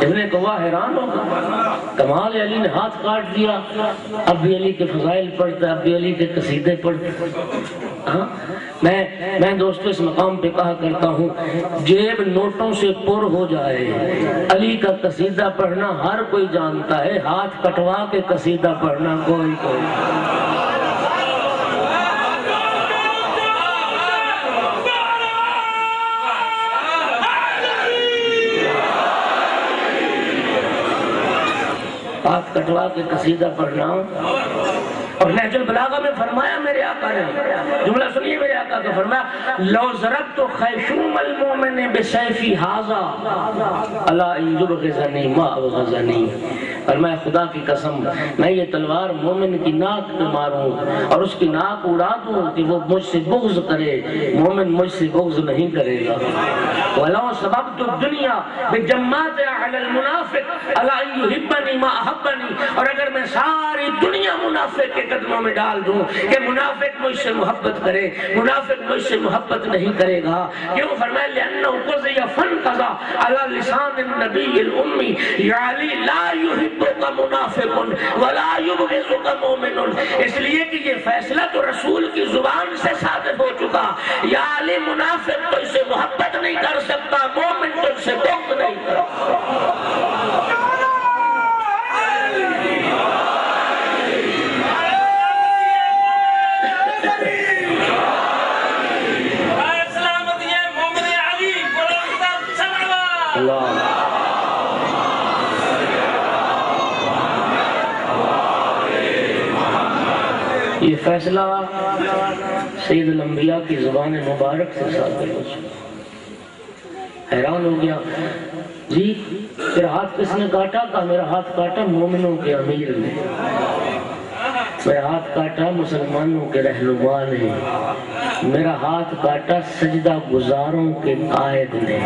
ابن قوا حیران ہوگا، کمال علی نے ہاتھ کاٹ دیا، اب بھی علی کے فضائل پڑھتا ہے، اب بھی علی کے قصیدے پڑھتا ہے۔ میں دوستو اس مقام پہ کہا کرتا ہوں جیب نوٹوں سے پر ہو جائے، علی کا قصیدہ پڑھنا ہر کوئی جانتا ہے، ہاتھ کٹوا کے قصیدہ پڑھنا کوئی ہاتھ کٹوا کے قصیدہ پڑھنا۔ اور نہج البلاغہ میں فرمایا میرے آقا نے، جملہ سنیے میرے آقا کا، فرمایا لو ضربت خیشوم المؤمن بسیفی ھذا الا ان یبغضنی ما ابغضنی۔ فرمایا خدا کی قسم میں یہ تلوار مومن کی ناک پہ ماروں اور اس کی ناک اڑا دوں کہ وہ مجھ سے بغض کرے، مومن مجھ سے بغض نہیں کرے گا۔ وَلَوْ سَبَبْتُ الدُّنْيَا بِجَمَّاتِ عَلَى الْمُنَافِقِ أَلَا أَن يُحِبَّنِي مَا أَحَبَّنِي۔ اور اگر میں ساری دنیا منافق کے قدموں میں ڈال دوں کہ منافق مجھ سے محبت کرے، منافق مجھ سے محبت نہیں کرے گا، کیوں؟ فرمایا لِأَنَّهُ قُضِيَ فَانْقَضَى عَلَى لِسَانِ النَّبِيِّ الْأُمِّي يَا عَلِي لَا يُحِبُّكَ مُنَافِقٌ وَلَا يُبْغِضُكَ مُؤْمِنٌ۔ اس لیے کہ یہ فیصلہ تو رسول کی زبان سے صادر ہو چکا، یا علی منافق تو اس سے محبت نہیں کر سکتا، مومن تو اس سے بغض نہیں کر سکتا۔ یہ فیصلہ سید الانبیاء کی زبان مبارک سے صادر ہو چکا۔ حیران ہو گیا، جی تیرا ہاتھ کس نے کاٹا؟ کہا میرا ہاتھ کاٹا مومنوں کے امیر نے، میرا ہاتھ کاٹا مسلمانوں کے رہنما نے، میرا ہاتھ کاٹا سجدہ گزاروں کے قائد نے،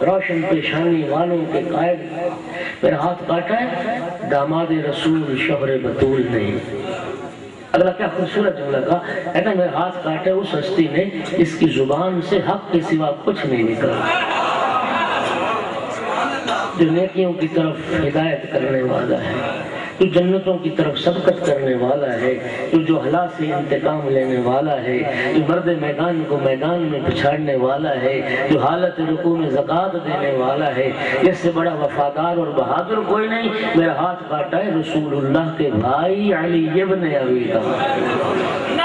روشن پیشانی والوں کے قائد، میرا ہاتھ کاٹا ہے داماد رسول شوہر بطول نے۔ اگلا کیا خوبصورت جملہ کا، کہتا ہے میرا ہاتھ کاٹا اس ہستی نے جس کی زبان سے حق کے سوا کچھ نہیں نکلا، جو نیکیوں کی طرف ہدایت کرنے والا ہے، جو جنتوں کی طرف سبقت کرنے والا ہے، جو ہلاک سے انتقام لینے والا ہے، جو مرد میدان کو میدان میں پچھاڑنے والا ہے، جو حالت رکوع میں زکوٰۃ دینے والا ہے، اس سے بڑا وفادار اور بہادر کوئی نہیں۔ میرا ہاتھ کاٹا ہے رسول اللہ کے بھائی علی ابن ابی طالب۔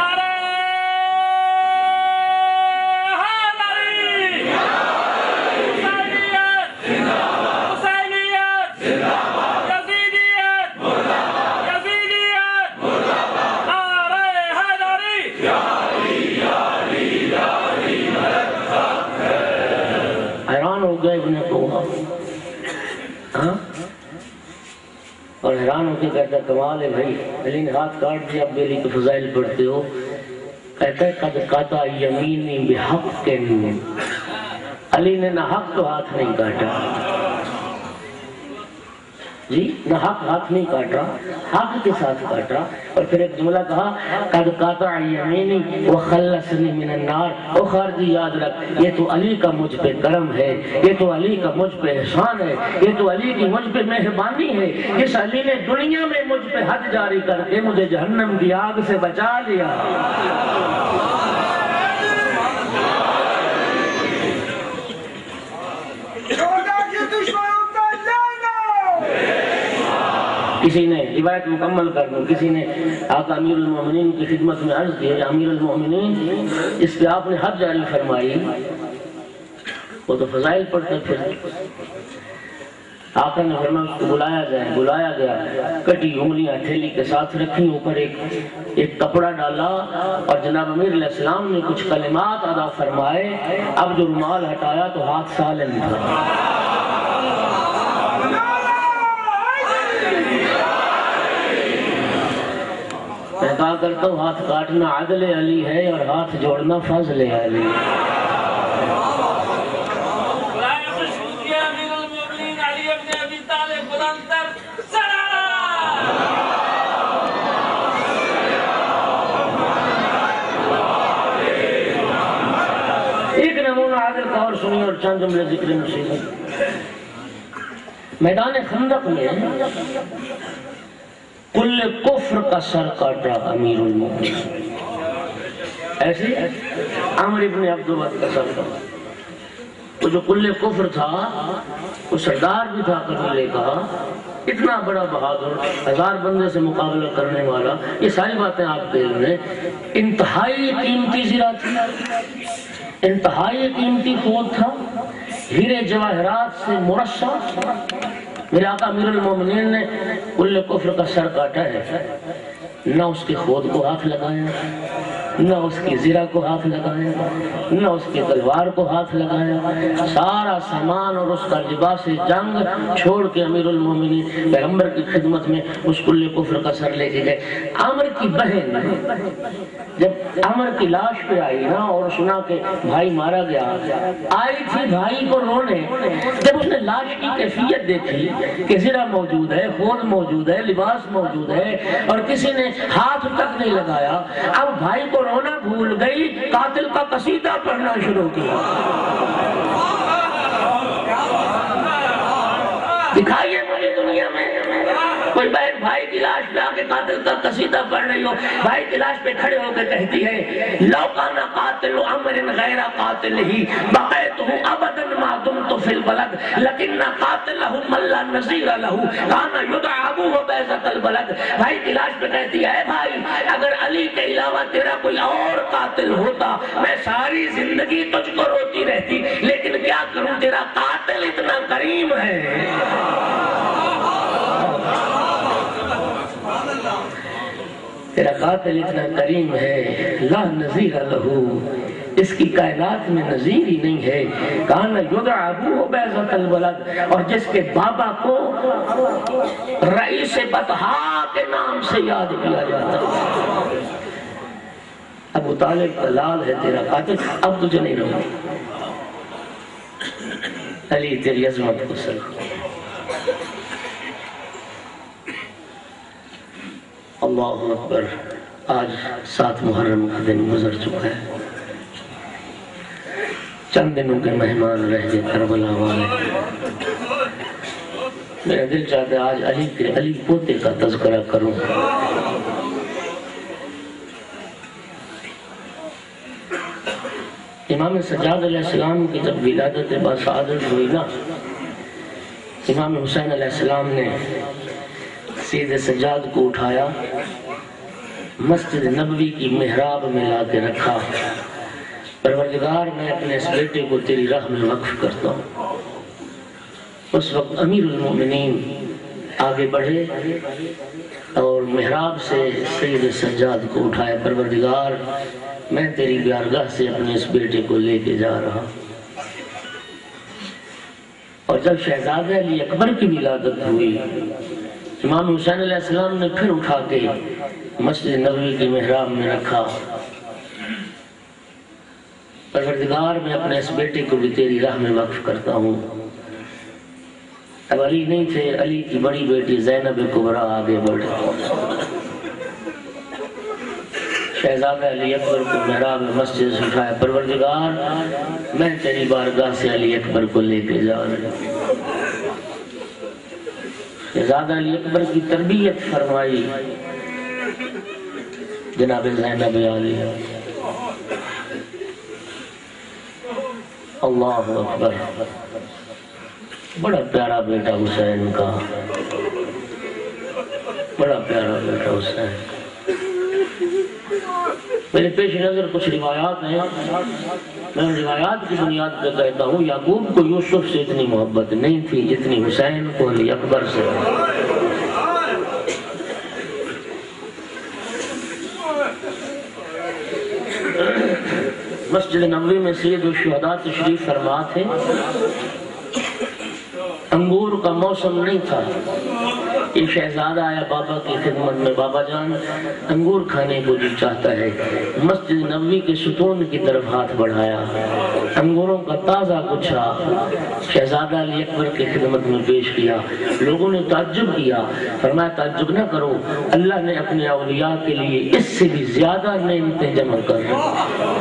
ہوگا؟ ہاں؟ اور حیران ہو کے کہتا ہے کمال ہے بھائی، علی نے ہاتھ کاٹ دیا، اب بیلی کے فضائل پڑھتے ہو؟ کہتا ہے قد قطع یمینی بحق، علی نے نہ حق تو ہاتھ نہیں کاٹا، جی نہ حق ہاتھ نہیں کاٹا، حق کے ساتھ کاٹا۔ اور پھر ایک جملہ کہا قد قطع یمینی وخلصنی من النار۔ او خارجی یاد رکھ، یہ تو علی کا مجھ پہ کرم ہے، یہ تو علی کا مجھ پہ احسان ہے، یہ تو علی کی مجھ پہ مہربانی ہے، اس علی نے دنیا میں مجھ پہ حد جاری کر کے مجھے جہنم کی آگ سے بچا لیا۔ کسی نے روایت مکمل کر دوں، کسی نے آقا امیر المومنین کی خدمت میں عرض کیا امیر المومنین اس پہ آپ نے حد جاری فرمائی، وہ تو فضائل پڑھتے پھر۔ آقا نے فرمایا اس کو بلایا جائے، بلایا گیا، کٹی انگلیاں تھیلی کے ساتھ رکھی، اوپر ایک کپڑا ڈالا اور جناب امیر علیہ السلام نے کچھ کلمات ادا فرمائے۔ اب جو رومال ہٹایا تو ہاتھ سالم تھا۔ میں کہا کرتا ہوں ہاتھ کاٹنا عدل علی ہے اور ہاتھ جوڑنا فضل علی۔ ایک نمونہ عادل کا اور سنی اور چند جملے ذکر نصیحت۔ میدان خندق میں کل کفر کا سر کاٹا امیر المومنین، ایسے عمر ابن عبدالوہاب کا سر کاٹا۔ وہ جو کل کفر تھا وہ سردار بھی تھا قبیلے کا، اتنا بڑا بہادر، 1000 بندے سے مقابلہ کرنے والا، یہ ساری باتیں آپ کے علم میں۔ انتہائی قیمتی زرہ تھی، انتہائی قیمتی خود تھا، ہیرے جواہرات سے مرصع۔ میرے آقا امیر المومنین نے کل کفر کا سر کاٹا ہے، نہ اس کے خود کو ہاتھ لگایا، نہ اس کی زرہ کو ہاتھ لگایا، نہ اس کی تلوار کو ہاتھ لگایا، سارا سامان اور اس کا لباس جنگ چھوڑ کے امیر المومنین پیغمبر کی خدمت میں اس کل کفر کا سر لے کے گئے۔ عامر کی بہن جب عامر کی لاش پہ آئی نا اور سنا کہ بھائی مارا گیا، آئی تھی بھائی کو رونے، جب اس نے لاش کی کیفیت دیکھی کہ زرہ موجود ہے، خود موجود ہے، لباس موجود ہے اور کسی نے ہاتھ تک نہیں لگایا، اب بھائی کو رونا بھول گئی، قاتل کا قصیدہ پڑھنا شروع کیا۔ دکھائیے مجھے دنیا میں کوئی بہن بھائی کی لاش پہ آ کے قاتل کا قصیدہ پڑھ رہی ہو، بھائی کی لاش پہ کھڑے ہو کے کہتی ہے لو کان قاتل عمر غیر قاتل ہی بقیت ابدا ما دمت فی البلد لیکن قاتلہ من لا نظیر لہ کان یدعى ابوہ بیضۃ البلد۔ بھائی کی لاش پہ کہتی ہے بھائی اگر علی کے علاوہ تیرا کوئی اور قاتل ہوتا میں ساری زندگی تجھ کو روتی رہتی، لیکن کیا کروں تیرا قاتل اتنا کریم ہے۔ تیرا قاتل اتنا کریم ہے، لا نظیر لہو، اس کی کائنات میں نظیر ہی نہیں ہے۔ کان یدعى ابوہ بیضۃ البلد، اور جس کے بابا کو رئیس بطحاء کے نام سے یاد کیا جاتا ہے۔ ابو طالب کا لال ہے تیرا قاتل، اب تجھے نہیں رہا۔ علی تیری عظمت کو سلام۔ اللہ اکبر۔ آج 7 محرم کا دن گزر چکا ہے، چند دنوں کے مہمان رہ گئے کربلا والے۔ میرا دل چاہتا ہے آج علی پوتے کا تذکرہ کروں۔ امام سجاد علیہ السلام کی جب ولادت باسعادت ہوئی نا، امام حسین علیہ السلام نے سید سجاد کو اٹھایا، مسجد نبوی کی محراب میں لا کے رکھا، پروردگار میں اپنے اس بیٹے کو تیری راہ میں وقف کرتا ہوں۔ اس وقت امیر المومنین آگے بڑھے اور محراب سے سید سجاد کو اٹھایا، پروردگار میں تیری بارگاہ سے اپنے اس بیٹے کو لے کے جا رہا، اور جب شہزادہ علی اکبر کی ولادت ہوئی، امام حسین علیہ السلام نے پھر اٹھا کے مسجد نبوی کی محراب میں رکھا، پروردگار میں اپنے اس بیٹے کو بھی تیری راہ میں وقف کرتا ہوں۔ اب علی نہیں تھے، علی کی بڑی بیٹی زینب کبریٰ آگے بڑھ، شہزادہ علی اکبر کو محراب میں مسجد سے اٹھایا، پروردگار میں تیری بارگاہ سے علی اکبر کو لے کے جا رہا ہوں۔ شہزادہ علی اکبر کی تربیت فرمائی جناب زینب عالیہ۔ اللہ اکبر، بڑا پیارا بیٹا حسین کا، بڑا پیارا بیٹا حسین۔ میرے پیش نظر کچھ روایات ہیں، میں ان روایات کی بنیاد پہ کہتا ہوں یعقوب کو یوسف سے اتنی محبت نہیں تھی جتنی حسین کو علی اکبر سے۔ مسجد نبوی میں سید الشہداء تشریف فرما تھے، انگور کا موسم نہیں تھا، یہ شہزادہ آیا بابا کی خدمت میں، بابا جان انگور کھانے کو جی چاہتا ہے، مسجد نبوی کے ستون کی طرف ہاتھ بڑھایا، انگوروں کا تازہ گچھا شہزادہ علی اکبر کی خدمت میں پیش کیا، لوگوں نے تعجب کیا، فرمایا تعجب نہ کرو، اللہ نے اپنے اولیاء کے لیے اس سے بھی زیادہ نعمتیں جمع کر رہے ہیں۔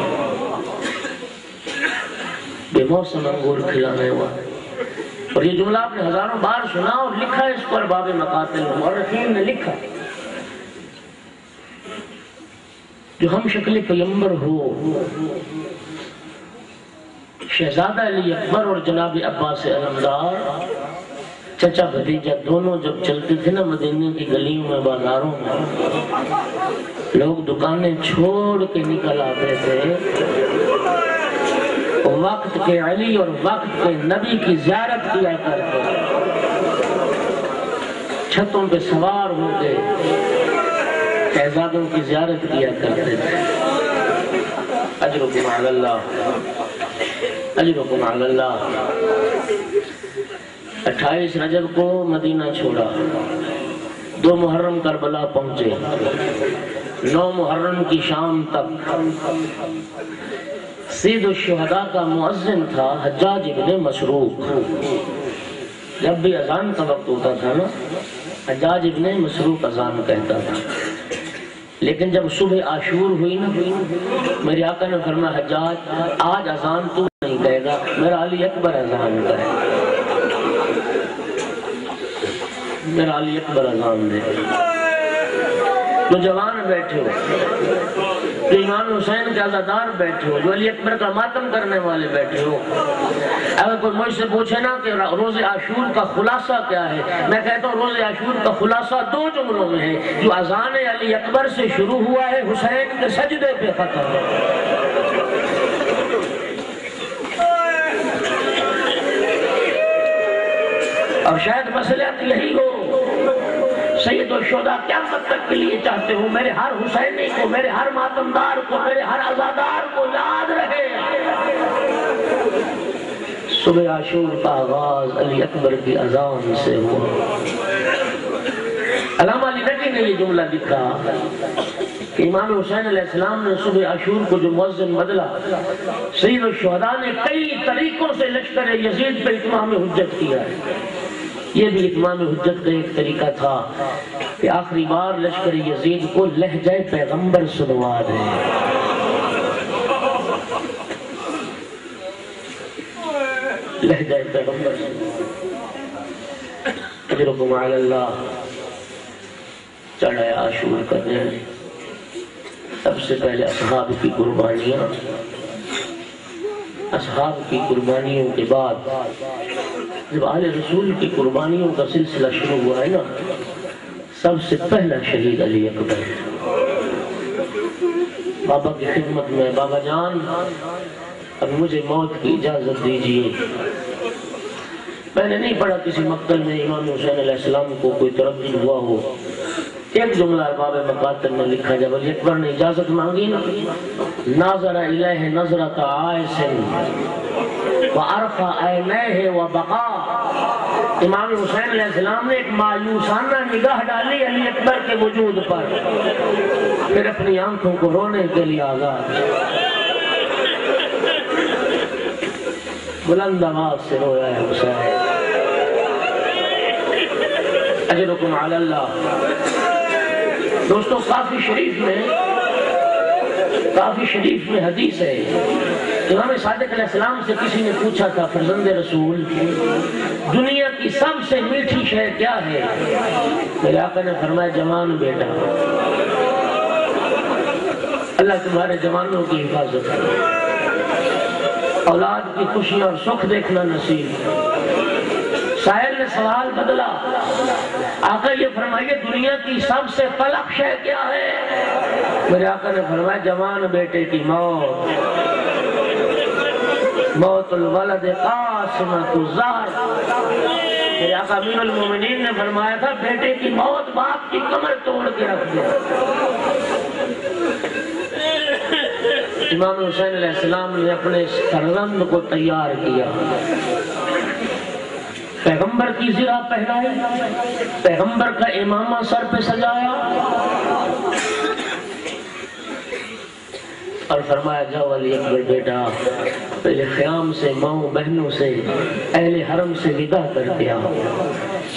بے موسم انگور کھلانے ہوا، اور یہ جملہ آپ نے ہزاروں بار سنا اور لکھا ہے اس پر باب مقاتل مورخین نے لکھا، جو ہم شکل پیغمبر ہو شہزادہ علی اکبر اور جناب عباس علمدار چچا بھتیجا دونوں جب چلتے تھے نا مدینے کی گلیوں میں بازاروں میں، لوگ دکانیں چھوڑ کے نکل آتے تھے، وقت کے علی اور وقت کے نبی کی زیارت کیا کرتے، چھتوں پہ سوار ہو کے شہزادوں کی زیارت کیا کرتے تھے۔ اجرکم علی اللہ، اجرکم علی اللہ۔ 28 رجب کو مدینہ چھوڑا، 2 محرم کربلا پہنچے، 9 محرم کی شام تک سید الشہداء کا مؤذن تھا حجاج ابن مسروق۔ جب بھی اذان کا وقت ہوتا تھا نا، حجاج ابن مسروق اذان کہتا تھا، لیکن جب صبح عاشور ہوئی نا، میرے آقا نے فرمایا حجاج آج اذان تو نہیں کہے گا، میرا علی اکبر اذان کہے، میرا علی اکبر اذان دے۔ جو جوان بیٹھے ہو، جو امام حسین کے عزادار بیٹھے ہو، جو علی اکبر کا ماتم کرنے والے بیٹھے ہو، اگر کوئی مجھ سے پوچھے نا کہ روز عاشور کا خلاصہ کیا ہے، میں کہتا ہوں روز عاشور کا خلاصہ 2 جملوں میں ہے، جو اذان علی اکبر سے شروع ہوا ہے حسین کے سجدے پہ ختم ہے۔ اور شاید مسئلہ یہی ہو، سید الشہداء قیامت تک کے لیے چاہتے ہوں میرے ہر حسینی کو، میرے ہر ماتمدار کو، میرے ہر عزادار کو یاد رہے صبح عاشور کا آغاز علی اکبر کی اذان سے ہوا۔ علامہ علی نقی نے یہ جملہ لکھا کہ امام حسین علیہ السلام نے صبح عاشور کو جو مؤذن بدلا، سید الشہداء نے کئی طریقوں سے لشکر یزید پہ اتمام حجت کیا ہے۔ یہ بھی اتمام حجت کا ایک طریقہ تھا کہ آخری بار لشکر یزید کو لہجہ پیغمبر سنوا دیں۔ لہجہ پیغمبر اجرکم علی اللہ۔ چڑھا عاشور کا دن، سب سے پہلے اصحاب کی قربانیاں، اصحاب کی قربانیوں کے بعد جب آل رسول کی قربانیوں کا سلسلہ شروع ہوا ہے نا، سب سے پہلا شہید علی اکبر۔ بابا کی خدمت میں، بابا جان اب مجھے موت کی اجازت دیجیے۔ میں نے نہیں پڑھا کسی مقتل میں امام حسین علیہ السلام کو کوئی تردد ہوا ہو، ایک جملہ باب مقاتل میں لکھا جب علی اکبر نے اجازت مانگی نا، ناظر الیہ نظرۃ عائس وعرف عینیہ وبقا امام حسین علیہ السلام نے ایک مایوسانہ نگاہ ڈالی علی اکبر کے وجود پر، پھر اپنی آنکھوں کو رونے کے لیے آزاد، بلند آواز سے رویا ہے حسین۔ اجرکم علی اللہ۔ دوستو کافی شریف میں حدیث ہے، امام صادق علیہ السلام سے کسی نے پوچھا تھا فرزند رسول دنیا کی سب سے میٹھی شے کیا ہے؟ میرے آقا نے فرمایا جوان بیٹا، اللہ تمہارے جوانوں کی حفاظت کرے، اولاد کی خوشی اور سکھ دیکھنا نصیب۔ سائل نے سوال بدلا، آقا یہ فرمائیے دنیا کی سب سے تلخ شے کیا ہے؟ میرے آقا نے فرمایا جوان بیٹے کی موت، موت الولد قاسمۃ الزہر۔ میرے آقا امیر المومنین نے فرمایا تھا بیٹے کی موت باپ کی کمر توڑ کے رکھ دے۔ امام حسین علیہ السلام نے اپنے فرزند کو تیار کیا، پیغمبر کی زرہ پہنائی، پیغمبر کا امامہ سر پہ سجایا اور فرمایا جاؤ علی اکبر بیٹا پہلے خیام سے ماؤں بہنوں سے اہل حرم سے ودا کر دیا۔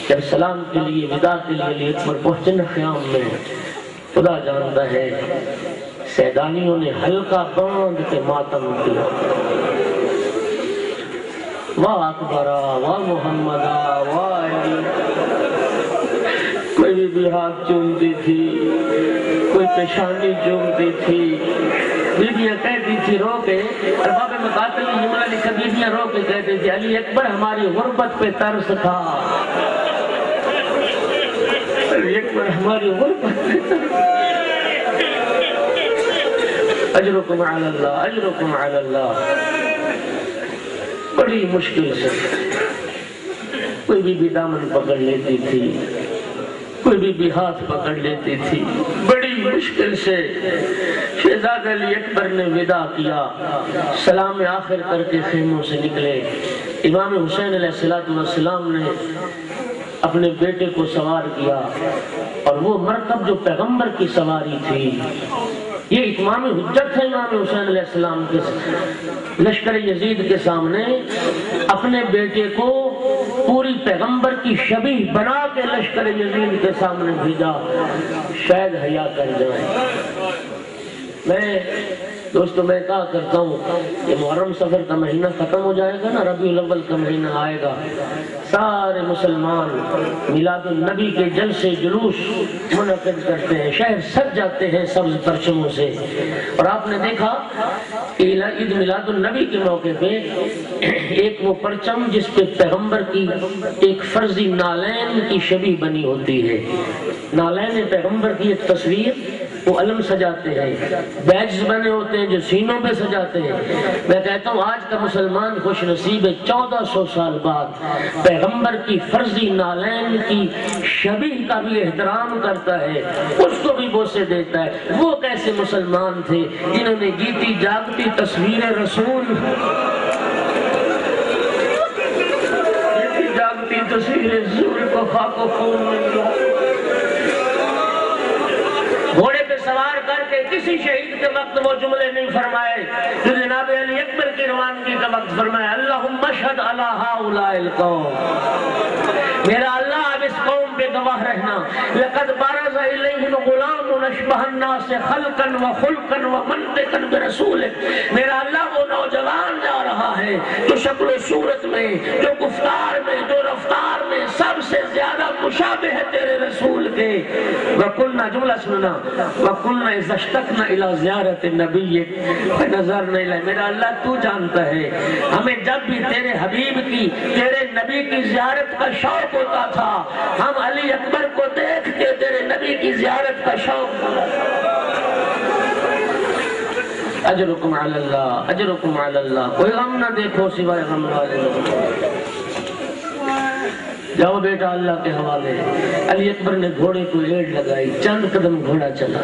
جب سلام کے لیے ودا کے لیے علی اکبر پہنچے نا خیام میں، خدا جانتا ہے سیدانیوں نے حلقہ باندھ کے ماتم کیا، واہ اکبرہ واہ محمدہ واہ علی۔ کوئی بھی ہاتھ چومتی تھی، کوئی پیشانی چومتی تھی، بیویاں کہتی تھی رو کے، اور باب مقاتل جملہ لکھا بیویاں رو کے کہتی تھی علی اکبر ہماری غربت پہ ترس تھا، علی اکبر ہماری غربت پہ ترس۔ اجرکم علی اللہ، اجرکم علی اللہ۔ بڑی مشکل سے کوئی بھی دامن پکڑ لیتی تھی، کوئی بھی ہاتھ پکڑ لیتی تھی، بڑی مشکل سے شہزادہ علی اکبر نے ودا کیا، سلام آخر کر کے خیموں سے نکلے۔ امام حسین علیہ السلام نے اپنے بیٹے کو سوار کیا، اور وہ مرکب جو پیغمبر کی سواری تھی، یہ اتمام حجت ہے امام حسین علیہ السلام کے لشکر یزید کے سامنے اپنے بیٹے کو پوری پیغمبر کی شبیہ بنا کے لشکر یزید کے سامنے بھیجا، شاید حیا کر جائیں۔ میں دوستو میں کہا کرتا ہوں کہ محرم سفر کا مہینہ ختم ہو جائے گا نا، ربیع الاول کا مہینہ آئے گا، سارے مسلمان میلاد النبی کے جلسے جلوس منعقد کرتے ہیں، شہر سج جاتے ہیں سبز پرچموں سے۔ اور آپ نے دیکھا کہ عید میلاد النبی کے موقع پہ ایک وہ پرچم جس پہ پیغمبر کی ایک فرضی نالین کی شبیہ بنی ہوتی ہے، نالین پیغمبر کی ایک تصویر، وہ علم سجاتے ہیں، بیجز بنے ہوتے ہیں جو سینوں پہ سجاتے ہیں۔ میں کہتا ہوں آج کا مسلمان خوش نصیب ہے، 1400 سال بعد پیغمبر کی فرضی نالین کی شبیہ کا بھی احترام کرتا ہے، اس کو بھی بوسے دیتا ہے۔ وہ کیسے مسلمان تھے جنہوں نے جیتی جاگتی تصویر رسول، جیتی جاگتی تصویر رسول کو خاک و خون میں دیا، گھوڑے پہ سوار کر کے کسی شہید کے وقت وہ جملے نہیں فرمائے جو جناب علی اکبر کی روانگی کا وقت فرمائے، اللہم اشہد علی ہؤلاء القوم، میرا اللہ اب اس قوم پہ گواہ رہنا، لقد برز الیہم غلام اشبہ الناس خلقا وخلقا ومنطقا برسولہ، میرا اللہ وہ نوجوان جا رہا ہے جو شکل و صورت میں، جو گفتار میں، جو رفتار میں سب سے زیادہ مشابہ ہے تیرے رسول کے۔ وَقُلْنَا جملہ سننا، وَقُلْنَا اِذَا اشْتَقْنَا إِلَىٰ زِيَارَةِ النَّبِيِّ فَنَظَرْنَا إِلَيْهِ، میرا اللہ تو جانتا ہے ہمیں جب بھی تیرے حبیب کی، تیرے نبی کی زیارت کا شوق ہوتا تھا، ہم علی اکبر کو دیکھ کے تیرے نبی کی زیارت کا شوق ہوتا تھا۔ اجرکم علی اللہ، اجرکم علی اللہ۔ کوئی غم نہ دیکھو سوائے غم والے لوگ، جاؤ بیٹا اللہ کے حوالے۔ علی اکبر نے گھوڑے کو ایڑ لگائی، چند قدم گھوڑا چلا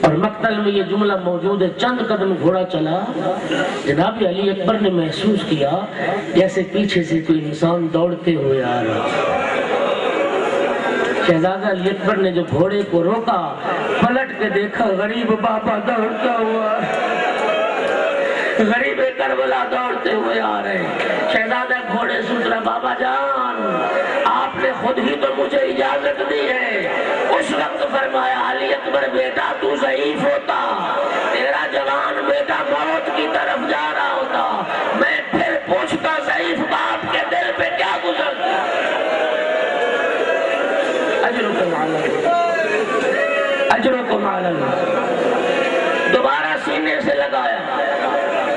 اور مکہ مقتل میں یہ جملہ موجود ہے، چند قدم گھوڑا چلا، جناب علی اکبر نے محسوس کیا جیسے پیچھے سے کوئی انسان دوڑتے ہوئے آ رہا۔ شہزادہ علی اکبر نے جو گھوڑے کو روکا، پلٹ کے دیکھا غریب بابا دوڑتا ہوا، غریب کربلا دوڑتے ہوئے آ رہے ہیں۔ شہزادہ گھوڑے سے اترا، بابا جان آپ نے خود ہی تو مجھے اجازت دی ہے۔ اس وقت فرمایا علی اکبر بیٹا تو ضعیف ہوتا، تیرا جوان بیٹا موت کی طرف جا رہا ہوتا، میں پھر پوچھتا ضعیف باپ کے دل پہ کیا گزرتا۔ اجرکم علی اللہ، اجرکم علی اللہ۔ دوبارہ سینے سے لگایا،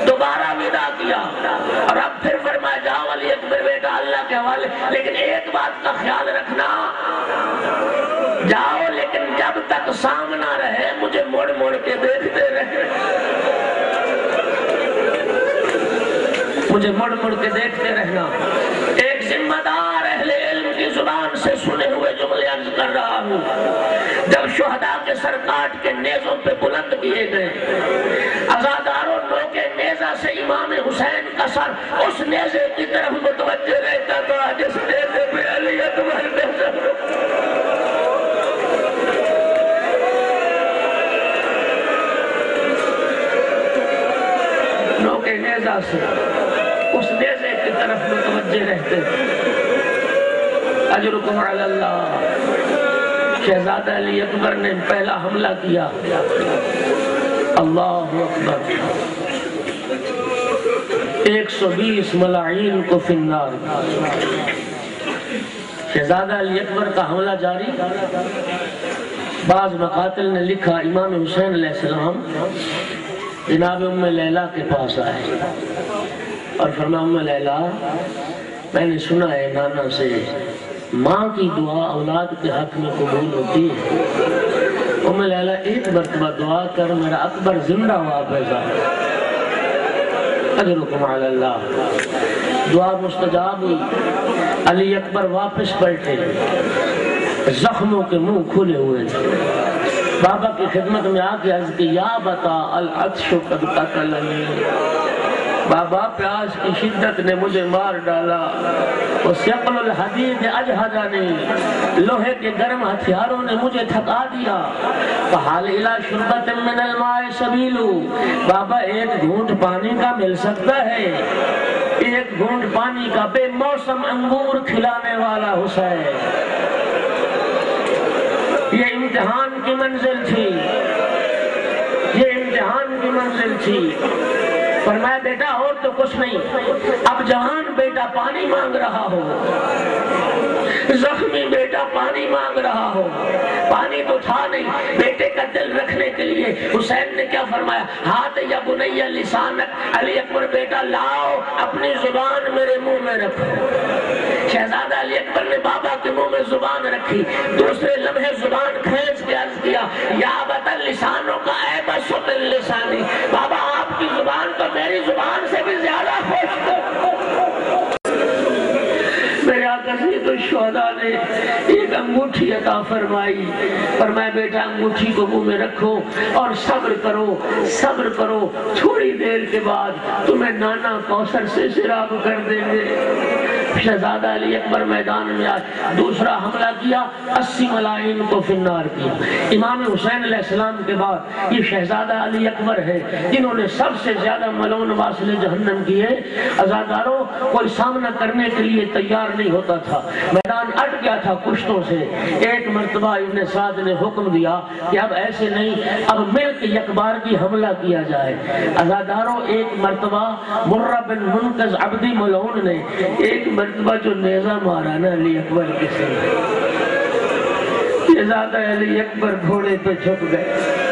دوبارہ ودا کیا، اور اب پھر فرمایا جاؤ علی اکبر بیٹا اللہ کے حوالے، لیکن ایک بات کا خیال رکھنا، جاؤ لیکن جب تک سامنا رہے مجھے مڑ مڑ کے دیکھتے رہے، مجھے مڑ مڑ کے دیکھتے رہنا۔ ایک ذمہ دار اہل علم کی زبان سے سنے ہوئے جملے عرض کر رہا ہوں۔ جب شہداء کے سر کاٹ کے نیزوں پہ بلند کیے گئے، عزاداروں نوکے نیزہ سے امام حسین کا سر اس نیزے کی طرف متوجہ رہتا تھا جس نیزے پہ علی اکبر نے نوکے نیزہ سے اس نیزے کی طرف متوجہ رہتے تھے۔ اجرکم علی اللہ۔ شہزادہ علی اکبر نے پہلا حملہ کیا، اللہ اکبر، 120 ملاعین کو فی النار۔ شہزادہ علی اکبر کا حملہ جاری۔ بعض مقاتل نے لکھا امام حسین علیہ السلام جناب ام لیلہ کے پاس آئے اور فرمایا ام لیلہ میں نے سنا ہے نانا سے ماں کی دعا اولاد کے حق میں قبول ہوتی ہے، ام لیلہ ایک مرتبہ دعا کر میرا اکبر زندہ واپس آ۔ اجرکم علی اللہ۔ دعا مستجاب ہوئی، علی اکبر واپس پلٹے، زخموں کے منہ کھلے ہوئے تھے، بابا کی خدمت میں آ کے عرض کی یا بتا العطش قد قتلنی، بابا پیاس کی شدت نے مجھے مار ڈالا، وثقل الحدید اجہدنی، لوہے کے گرم ہتھیاروں نے مجھے تھکا دیا، فحال الی شربۃ من الماء سبیل، بابا ایک گھونٹ پانی کا مل سکتا ہے، ایک گھونٹ پانی کا، بے موسم انگور کھلانے والا حسین۔ یہ امتحان کی منزل تھی، یہ امتحان کی منزل تھی۔ فرمایا بیٹا اور تو کچھ نہیں، اب جوان بیٹا پانی مانگ رہا ہو، زخمی بیٹا پانی مانگ رہا ہو، پانی تو تھا نہیں، بیٹے کا دل رکھنے کے لیے حسین نے کیا فرمایا، ہاتھ یا بنی لسانک، علی اکبر بیٹا لاؤ اپنی زبان میرے منہ میں رکھو۔ شہزادہ علی اکبر نے بابا کے منہ میں زبان رکھی، دوسرے لمحے زبان کھینچ کے عرض کیا یا بتا لسانوں کا اے بس من لسانی، بابا آپ کی زبان تو میری زبان سے بھی زیادہ خوش ہے۔ میرے آقا سید الشہداء نے ایک انگوٹھی عطا فرمائی، فرمایا بیٹا انگوٹھی کو منہ میں رکھو اور صبر کرو، صبر کرو، تھوڑی دیر کے بعد تمہیں نانا کوثر سے سیراب کر دیں گے۔ شہزادہ علی اکبر میدان میں آئے، دوسرا حملہ کیا، 80 ملاعین کو فی النار کیا۔ امام حسین علیہ السلام کے بعد یہ شہزادہ علی اکبر ہے جنہوں نے سب سے زیادہ ملعون واصل جہنم کیے۔ عزاداروں کوئی سامنا کرنے کے لیے تیار نہیں ہوتا تھا، میدان اٹ گیا تھا کشتوں سے۔ ایک مرتبہ ابن سعد نے حکم دیا کہ اب ایسے نہیں، اب مل کے یکبار کی حملہ کیا جائے۔ عزاداروں ایک مرتبہ مرہ بن منقذ عبدی ملعون نے ایک مرتبہ جو نیزہ مارا نا علی اکبر کے سر، شہزادہ علی اکبر گھوڑے پہ جھک گئے،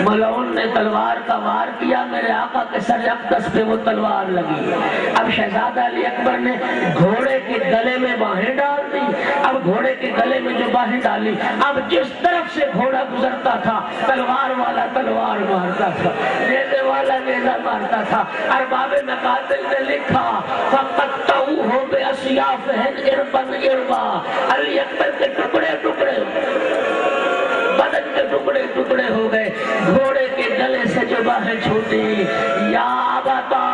ملعون نے تلوار کا وار کیا، میرے آقا کے سر اقدس پہ وہ تلوار لگی۔ اب شہزادہ علی اکبر نے گھوڑے کے گلے میں باہیں ڈال دی، اب گھوڑے کے گلے میں جو باہیں ڈالی، اب جس طرف سے گھوڑا گزرتا تھا تلوار والا تلوار مارتا تھا، نیزے والا نیزہ مارتا تھا۔ ارباب مقاتل نے لکھا فَقَطَّعُوهُ بِأَسْيَافِهِمْ عِرْبًا عِرْبًا، علی اکبر کے ٹکڑے ٹکڑے، بدن کے ٹکڑے ٹکڑے ہو گئے، گھوڑے کے گلے سے جو باہیں چھوٹی، یا ابتا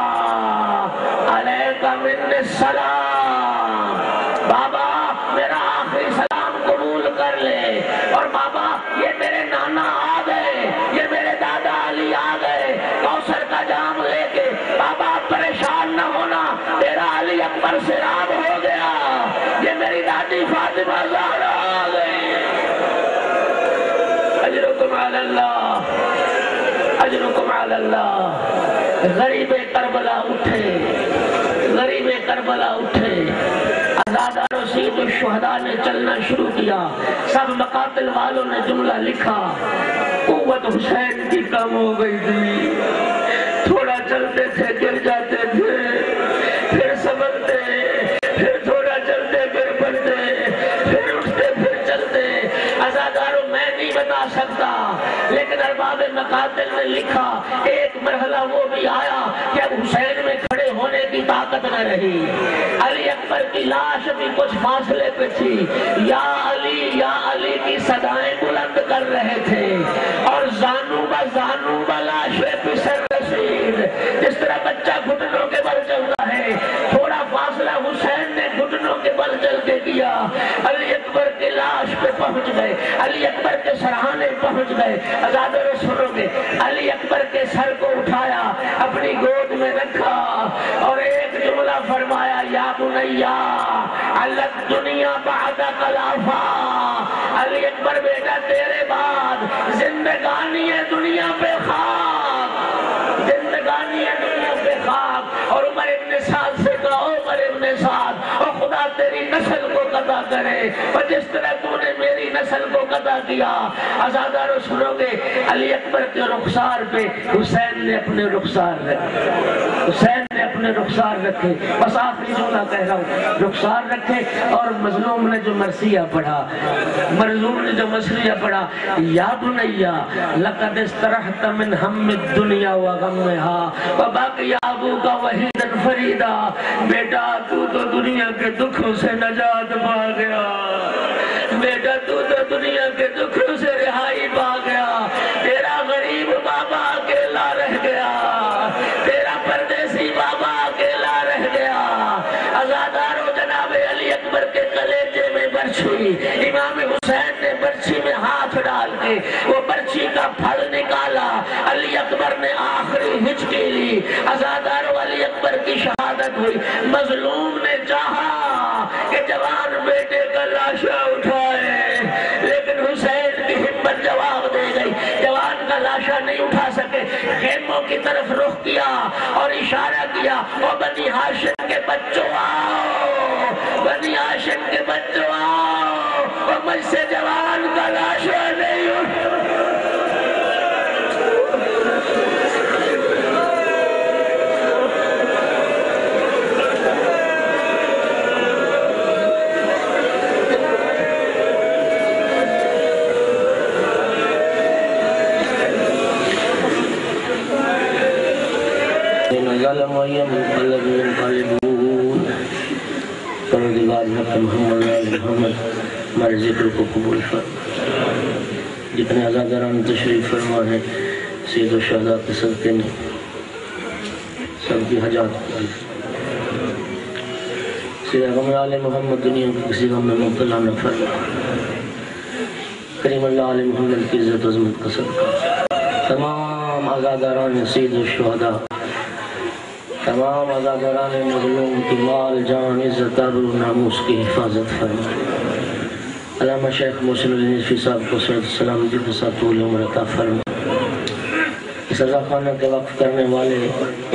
علیک من السلام، بابا میرا آخری سلام قبول کر لے۔ اور بابا یہ میرے نانا آ گئے، یہ میرے دادا علی آ گئے کوثر کا جام لے کے، بابا پریشان نہ ہونا، تیرا علی اکبر سے رام ہو گیا، یہ میری دادی فاطمہ زہرا آ گئی۔ اجرکم علی اللہ، اجرکم علی اللہ۔ غریب کربلا اٹھے، غریب کربلا اٹھے، ازادار و سید الشہداء نے چلنا شروع کیا، سب مقاتل والوں نے جملہ لکھا، قوت حسین کی کم ہو گئی تھی، تھوڑا چلتے تھے گر جاتے تھے، پھر سنبھلتے، پھر تھوڑا چلتے پھر بڑھتے، پھر اٹھتے پھر چلتے۔ ازاداروں میں نہیں بتا سکتا، لیکن ارباب مقاتل نے لکھا ایک مرحلہ وہ بھی آیا کہ اب حسین میں کھڑے ہونے کی طاقت نہ رہی، علی اکبر کی لاش بھی کچھ فاصلے پہ تھی، یا علی کی صدائیں بلند کر رہے تھے، اور زانو با لاشیں پسر رسید، جس طرح بچہ گھٹنوں کے بل چلتا ہے، تھوڑا فاصلہ حسین نے گھٹنوں کے بل چل کے کیا، علی اکبر کی لاش پہ پہنچ گئے، علی اکبر کے سرہانے پہنچ گئے۔ ازادار سنو گے، علی اکبر کے سر کو اٹھایا، اپنی گود میں رکھا، اور ایک جملہ فرمایا، یا بنیا علت دنیا بعدک لافا، علی اکبر بیٹا تیرے بعد زندگانی ہے دنیا پہ خاک، زندگانی ہے دنیا پہ خاک۔ اور عمر ابن سعد سے کہا، عمر ابن سعد، اور خدا تیری نسل کو قطع کرے، اور جس طرح تو نے میری نسل کو قطع کیا۔ ازادارو سنو گے، علی اکبر کے رخسار پہ حسین نے اپنے رخسار رکھے، حسین نے اپنے رخسار رکھے۔ بس آخری جملہ کہہ رہا ہوں، رخسار رکھے، اور مظلوم نے جو مرثیہ پڑھا، مرزوم نے جو مرثیہ پڑھا، یا بنیا لقد استرحت من ہم الدنیا وغمها وبقي ابوك وحيدا فريدا، بیٹا تو دنیا کے دکھوں سے نجات پا گیا، بیٹا تو دنیا کے دکھوں سے رہائی پا گیا، تیرا غریب بابا اکیلا رہ گیا، تیرا پردیسی بابا اکیلا رہ گیا۔ ازادارو جناب علی اکبر کے کلیجے میں برچھی، امام حسین نے برچھی میں ہاتھ ڈال کے وہ برچھی کا پھل نکالا، علی اکبر نے آخری ہچکی لی، ازادارو علی اکبر کی شہادت ہوئی۔ مظلوم نے چاہا کہ جوان بیٹے کا لاشا اٹھائے، لیکن حسین کی ہمت جواب دے گئی، جوان کا لاشا نہیں اٹھا سکے، خیموں کی طرف رخ کیا اور اشارہ کیا، او بنی ہاشم کے بچوں آؤ، بنی ہاشم کے بچوں آؤ، اور مجھ سے جوان کا لاشا نہیں اٹھا۔ پروردگار محمد ہمارے ذکر کو قبول فرما، جتنے عزاداران تشریف فرما ہے سید و شہداء کے صدقے میں سب کی حاجات سید غم آل محمد دنیا کی کسی غم میں مبتلا نہ فرما، کریم اللہ علیہ محمد کی عزت عظمت کا صدقہ تمام عزاداران سید و شہداء، تمام عزاداران مظلوم کی مال جان عزت آبرو ناموس کی حفاظت فرما۔ علامہ شیخ محسن علی نصفی صاحب کو صحت السلام جد ساتھ طول عمر عطا فرما۔ اس رضا خانہ کے وقف کرنے والے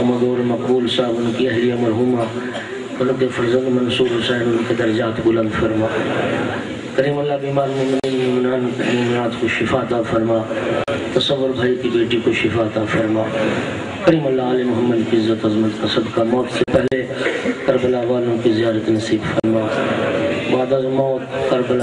مدور مقبول صاحب، ان کی اہلیہ مرحومہ، ان کے فرزند منصور حسین، ان کے درجات بلند فرما۔ کریم اللہ بیمار مومنان مومنات کو شفا عطا فرما، تصور بھائی کی بیٹی کو شفا عطا فرما۔ کریم اللہ علیہ محمد کی عزت عظمت کا صدقہ موت سے پہلے کربلا والوں کی زیارت نصیب فرما، بعد از موت کربلا